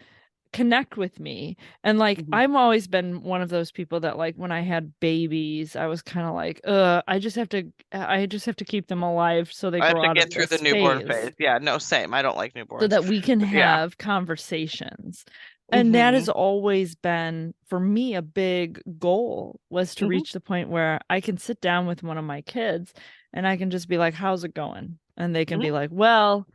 Speaker 2: connect with me, and like I've always been one of those people that like when I had babies I was kind of like I just have to keep them alive so they grow out
Speaker 3: get
Speaker 2: of
Speaker 3: through the newborn phase. No, same. I don't like newborns,
Speaker 2: so that we can have conversations. And that has always been for me a big goal, was to reach the point where I can sit down with one of my kids and I can just be like, how's it going? And they can be like, well,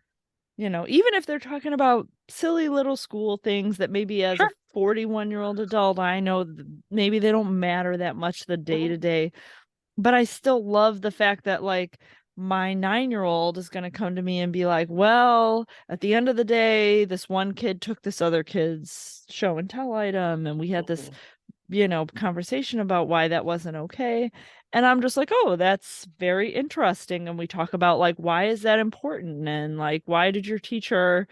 Speaker 2: even if they're talking about silly little school things that maybe as a 41-year-old adult, I know maybe they don't matter that much the day to day, but I still love the fact that like my 9-year-old is going to come to me and be like, well, at the end of the day, this one kid took this other kid's show and tell item, and we had this, conversation about why that wasn't okay. And I'm just like, oh, that's very interesting. And we talk about like, why is that important? And like, why did your teacher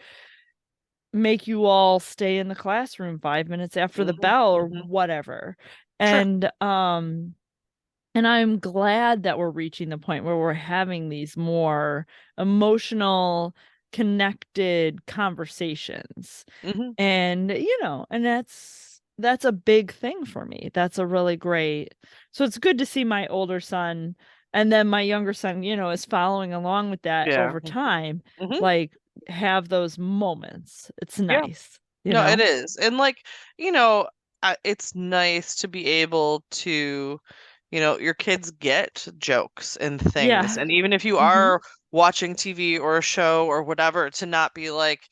Speaker 2: make you all stay in the classroom 5 minutes after the bell or whatever?
Speaker 3: Sure.
Speaker 2: And I'm glad that we're reaching the point where we're having these more emotional, connected conversations. And, and that's a big thing for me. That's a really great. So it's good to see my older son, and then my younger son, is following along with that over time, like have those moments. It's nice.
Speaker 3: No, it is. And like, it's nice to be able to, your kids get jokes and things.
Speaker 2: Yeah.
Speaker 3: And even if you are watching TV or a show or whatever, to not be like,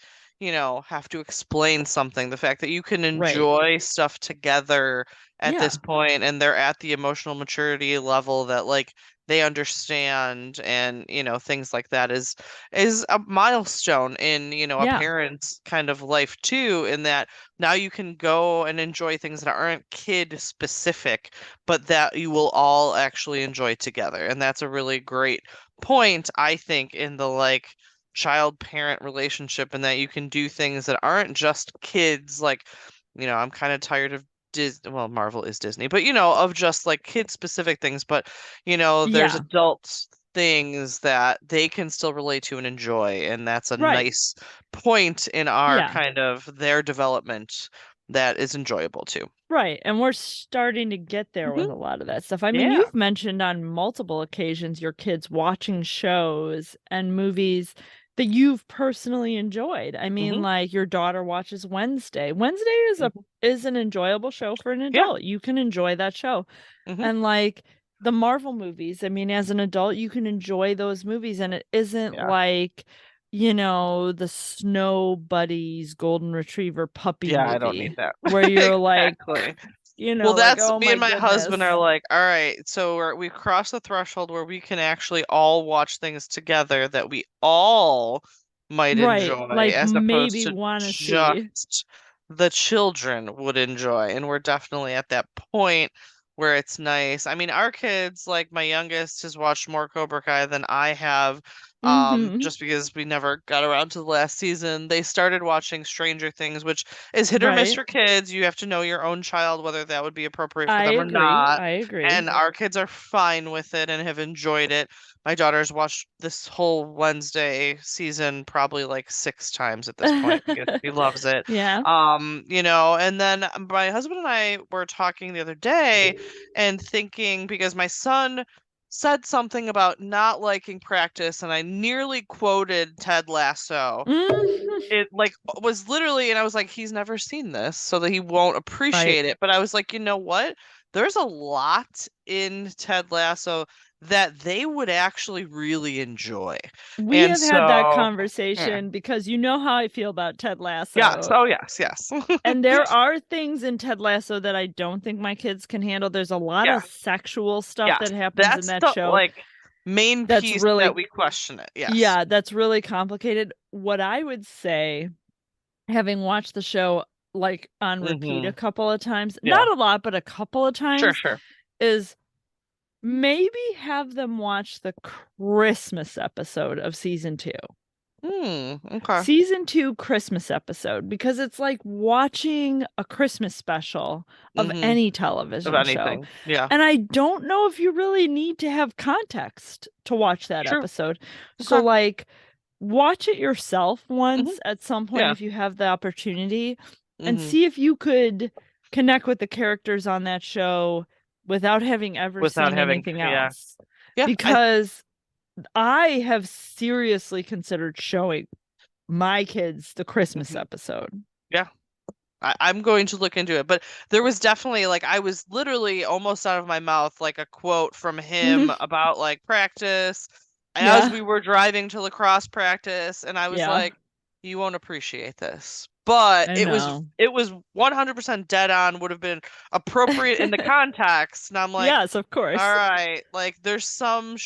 Speaker 3: have to explain something. The fact that you can enjoy stuff together at this point, and they're at the emotional maturity level that like they understand, and things like that is a milestone in a parent's kind of life too, in that now you can go and enjoy things that aren't kid specific, but that you will all actually enjoy together. And that's a really great point, I think, in the like child parent relationship, and that you can do things that aren't just kids. Like, I'm kind of tired of well, Marvel is Disney, but of just like kid specific things, but there's adult things that they can still relate to and enjoy, and that's a nice point in our kind of their development that is enjoyable too.
Speaker 2: Right. And we're starting to get there with a lot of that stuff. I mean, you've mentioned on multiple occasions your kids watching shows and movies that you've personally enjoyed. I mean, like your daughter watches Wednesday. Wednesday is an enjoyable show for an adult. You can enjoy that show. And like the Marvel movies, I mean, as an adult, you can enjoy those movies, and it isn't like the Snow Buddies Golden Retriever puppy movie.
Speaker 3: I don't need that.
Speaker 2: Where you're
Speaker 3: exactly.
Speaker 2: like,
Speaker 3: well,
Speaker 2: like,
Speaker 3: that's
Speaker 2: oh,
Speaker 3: me and my husband are
Speaker 2: goodness.
Speaker 3: like, all right, so we've crossed the threshold where we can actually all watch things together that we all might enjoy,
Speaker 2: like
Speaker 3: as opposed
Speaker 2: maybe
Speaker 3: to
Speaker 2: want to see.
Speaker 3: just the children would enjoy. And we're definitely at that point where it's nice. I mean, our kids, like my youngest, has watched more Cobra Kai than I have. Just because we never got around to the last season. They started watching Stranger Things, which is hit or miss for kids. You have to know your own child whether that would be appropriate for them or not.
Speaker 2: I agree.
Speaker 3: And our kids are fine with it and have enjoyed it. My daughter's watched this whole Wednesday season probably like 6 times at this point because she loves it.
Speaker 2: Yeah.
Speaker 3: And then my husband and I were talking the other day and thinking, because my son said something about not liking Practice, and I nearly quoted Ted Lasso. It like was literally, and I was like, he's never seen this, so that he won't appreciate it. But I was like, you know what? There's a lot in Ted Lasso that they would actually really enjoy.
Speaker 2: We have had that conversation because you know how I feel about Ted Lasso.
Speaker 3: Yes. Oh, yes.
Speaker 2: And there are things in Ted Lasso that I don't think my kids can handle. There's a lot of sexual stuff that happens in that show.
Speaker 3: Like main piece really, that we question it. Yes.
Speaker 2: Yeah, that's really complicated. What I would say, having watched the show like on repeat a couple of times, not a lot, but a couple of times,
Speaker 3: sure,
Speaker 2: is maybe have them watch the Christmas episode of season 2.
Speaker 3: Okay.
Speaker 2: Season 2 Christmas episode, because it's like watching a Christmas special of any television show.
Speaker 3: Yeah.
Speaker 2: And I don't know if you really need to have context to watch that episode. So like watch it yourself once at some point if you have the opportunity, and see if you could connect with the characters on that show without having ever seen anything else. Yeah. Because I have seriously considered showing my kids the Christmas episode.
Speaker 3: Yeah. I'm going to look into it. But there was definitely like, I was literally almost out of my mouth like a quote from him about like Practice as we were driving to lacrosse practice. And I was like, you won't appreciate this. But
Speaker 2: I
Speaker 3: it was
Speaker 2: know.
Speaker 3: 100% dead on, would have been appropriate in the context. And I'm like,
Speaker 2: Yes, of course.
Speaker 3: all right, like there's some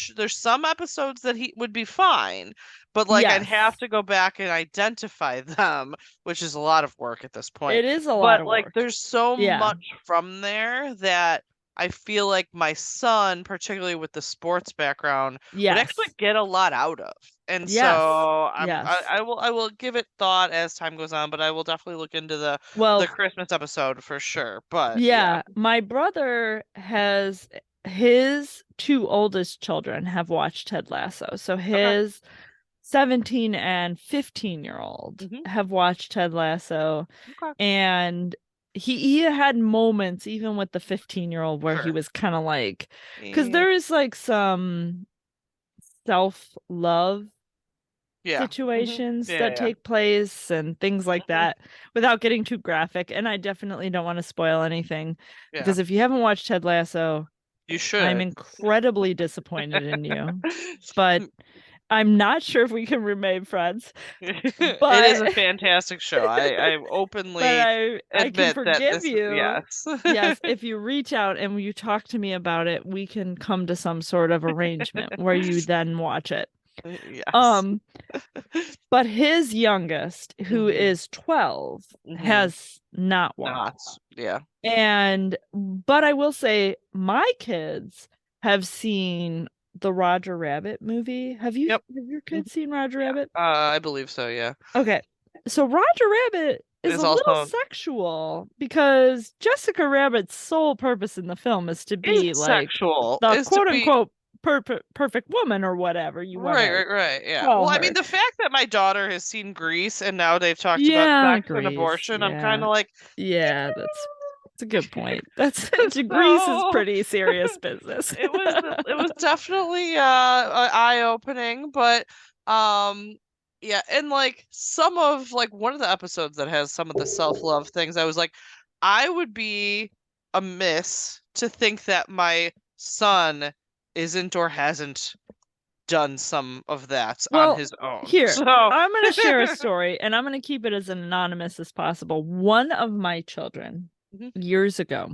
Speaker 3: episodes that he would be fine, but like I'd have to go back and identify them, which is a lot of work at this point.
Speaker 2: It is a lot
Speaker 3: But
Speaker 2: of
Speaker 3: like
Speaker 2: work.
Speaker 3: there's so
Speaker 2: Yeah.
Speaker 3: much from there that I feel like my son, particularly with the sports background, would actually get a lot out of. And so I will give it thought as time goes on, but I will definitely look into the Christmas episode for sure. But
Speaker 2: yeah, my brother has his 2 oldest children have watched Ted Lasso. So his 17 and 15-year-old have watched Ted Lasso. And he had moments even with the 15-year-old where he was kind of like, because there is like some self-love situations that take place and things like that, without getting too graphic. And I definitely don't want to spoil anything, because if you haven't watched Ted Lasso,
Speaker 3: you should.
Speaker 2: I'm incredibly disappointed in you. But I'm not sure if we can remain friends. But
Speaker 3: it is a fantastic show. I openly
Speaker 2: I can forgive you.
Speaker 3: Yes.
Speaker 2: If you reach out and you talk to me about it, we can come to some sort of arrangement where you then watch it.
Speaker 3: Yes.
Speaker 2: But his youngest, who is 12, has not watched. But I will say my kids have seen the Roger Rabbit movie. Have your kids seen Roger Rabbit?
Speaker 3: I believe so, yeah.
Speaker 2: Okay. So Roger Rabbit is a little sexual, because Jessica Rabbit's sole purpose in the film is to be like
Speaker 3: sexual.
Speaker 2: The quote unquote perfect woman or whatever you want.
Speaker 3: Right. Yeah. Well, I mean, the fact that my daughter has seen Grease and now they've talked about sex and abortion, I'm kind of like,
Speaker 2: that's a good point. Grease is pretty serious business.
Speaker 3: It was definitely eye-opening, but yeah, and like some of like one of the episodes that has some of the self-love things, I was like, I would be amiss to think that my son isn't or hasn't done some of that on his own.
Speaker 2: Here, I'm going to share a story, and I'm going to keep it as anonymous as possible. One of my children, years ago,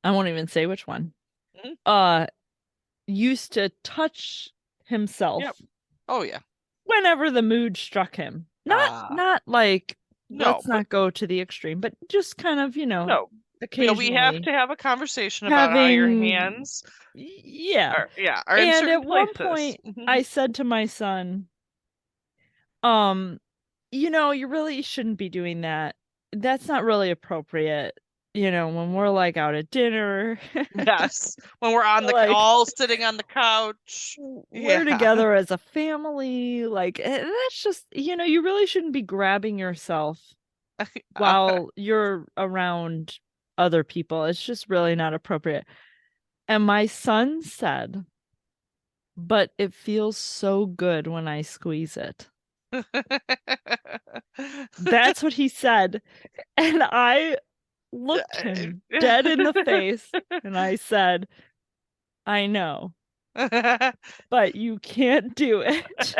Speaker 2: I won't even say which one, used to touch himself.
Speaker 3: Oh yeah.
Speaker 2: Whenever the mood struck him. Not like, let's not go to the extreme, but just kind of, occasionally.
Speaker 3: We have to have a conversation about how your hands are
Speaker 2: and at one point I said to my son, you really shouldn't be doing that. That's not really appropriate. When we're like out at dinner.
Speaker 3: Yes. When we're on the all sitting on the couch.
Speaker 2: We're together as a family. Like, that's just, you really shouldn't be grabbing yourself while you're around other people. It's just really not appropriate. And my son said, but it feels so good when I squeeze it. That's what he said. And I looked him dead in the face and I said, I know, but you can't do it.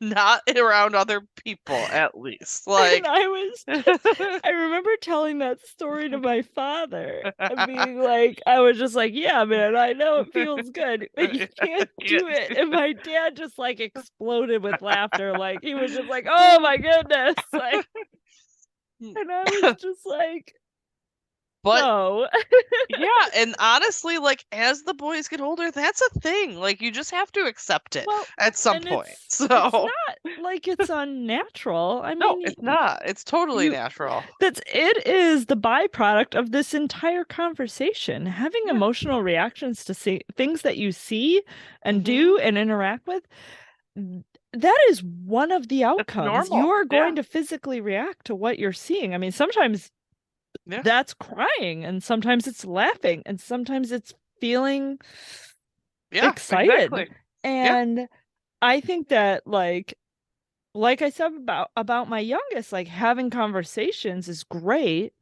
Speaker 3: Not around other people, at least. Like,
Speaker 2: and I remember telling that story to my father and being like, I was just like, yeah, man, I know it feels good, but you can't do it. And my dad just like exploded with laughter. Like, he was just like, oh my goodness. Like, and I was just like,
Speaker 3: but
Speaker 2: no.
Speaker 3: Yeah, and honestly, like as the boys get older, that's a thing. Like you just have to accept it at some point. It's
Speaker 2: not like it's unnatural. I mean,
Speaker 3: no, it's not. It's totally natural.
Speaker 2: It is the byproduct of this entire conversation. Having emotional reactions to things that you see and do and interact with. That is one of the outcomes. You are going to physically react to what you're seeing. I mean, sometimes that's crying, and sometimes it's laughing, and sometimes it's feeling excited.
Speaker 3: Exactly.
Speaker 2: And I think that like I said about my youngest, like having conversations is great.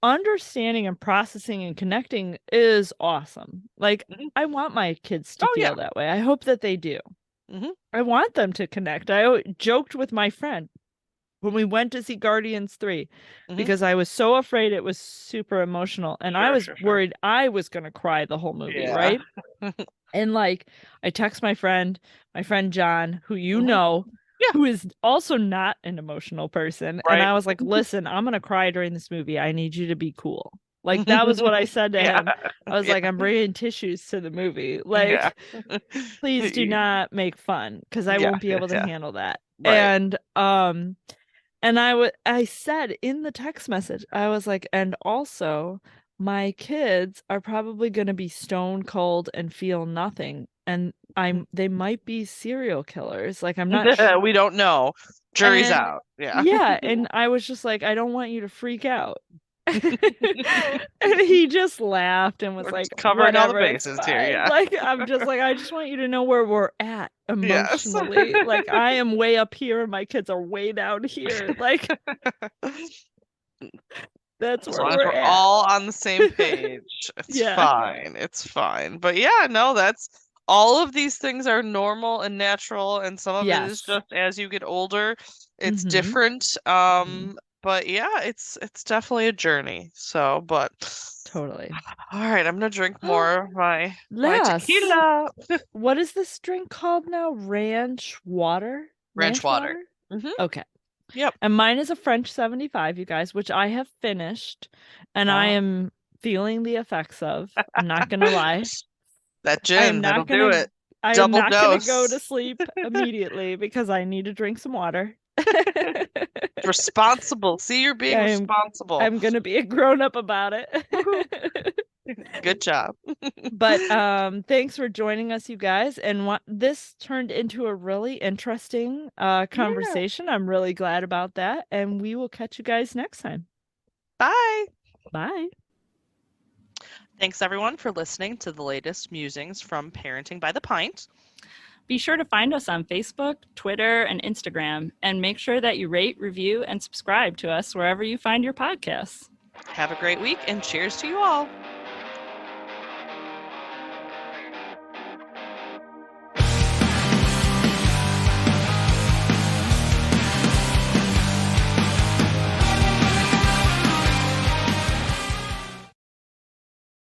Speaker 2: Understanding and processing and connecting is awesome. Like I want my kids to feel that way. I hope that they do. I want them to connect. I joked with my friend when we went to see Guardians 3 because I was so afraid it was super emotional, and I was worried I was going to cry the whole movie, right? And like, I text my friend John, who who is also not an emotional person, and I was like, listen, I'm going to cry during this movie. I need you to be cool. Like, that was what I said to him. I was like, I'm bringing tissues to the movie. Like, please do not make fun, because I won't be able to handle that. Right. And I said in the text message, I was like, and also my kids are probably going to be stone cold and feel nothing. And they might be serial killers. Like, I'm not sure.
Speaker 3: We don't know. Jury's out. Yeah.
Speaker 2: Yeah. And I was just like, I don't want you to freak out. And he just laughed and was
Speaker 3: We're
Speaker 2: like,
Speaker 3: covering all the bases here. Yeah.
Speaker 2: Like, I'm just like, I just want you to know where we're at emotionally. Yes. Like, I am way up here and my kids are way down here. Like, that's where we're at.
Speaker 3: All on the same page. It's fine. It's fine. But yeah, no, that's all of these things are normal and natural, and some of it is just as you get older, it's different. But yeah, it's definitely a journey. So, but
Speaker 2: totally.
Speaker 3: All right, I'm gonna drink more of my tequila.
Speaker 2: What is this drink called now? Ranch water?
Speaker 3: Ranch water.
Speaker 2: Okay.
Speaker 3: Yep.
Speaker 2: And mine is a French 75, you guys, which I have finished, and I am feeling the effects of. I'm not gonna lie.
Speaker 3: That gin, that'll do it.
Speaker 2: I am not gonna go to sleep immediately because I need to drink some water.
Speaker 3: Responsible. See, you're being responsible.
Speaker 2: I'm gonna be a grown-up about it.
Speaker 3: Good job.
Speaker 2: But thanks for joining us, you guys. And this turned into a really interesting conversation. I'm really glad about that. And we will catch you guys next time.
Speaker 3: Bye.
Speaker 2: Bye.
Speaker 3: Thanks, everyone, for listening to the latest musings from Parenting by the Pint.
Speaker 4: Be sure to find us on Facebook, Twitter, and Instagram, and make sure that you rate, review, and subscribe to us wherever you find your podcasts.
Speaker 3: Have a great week, and cheers to you all.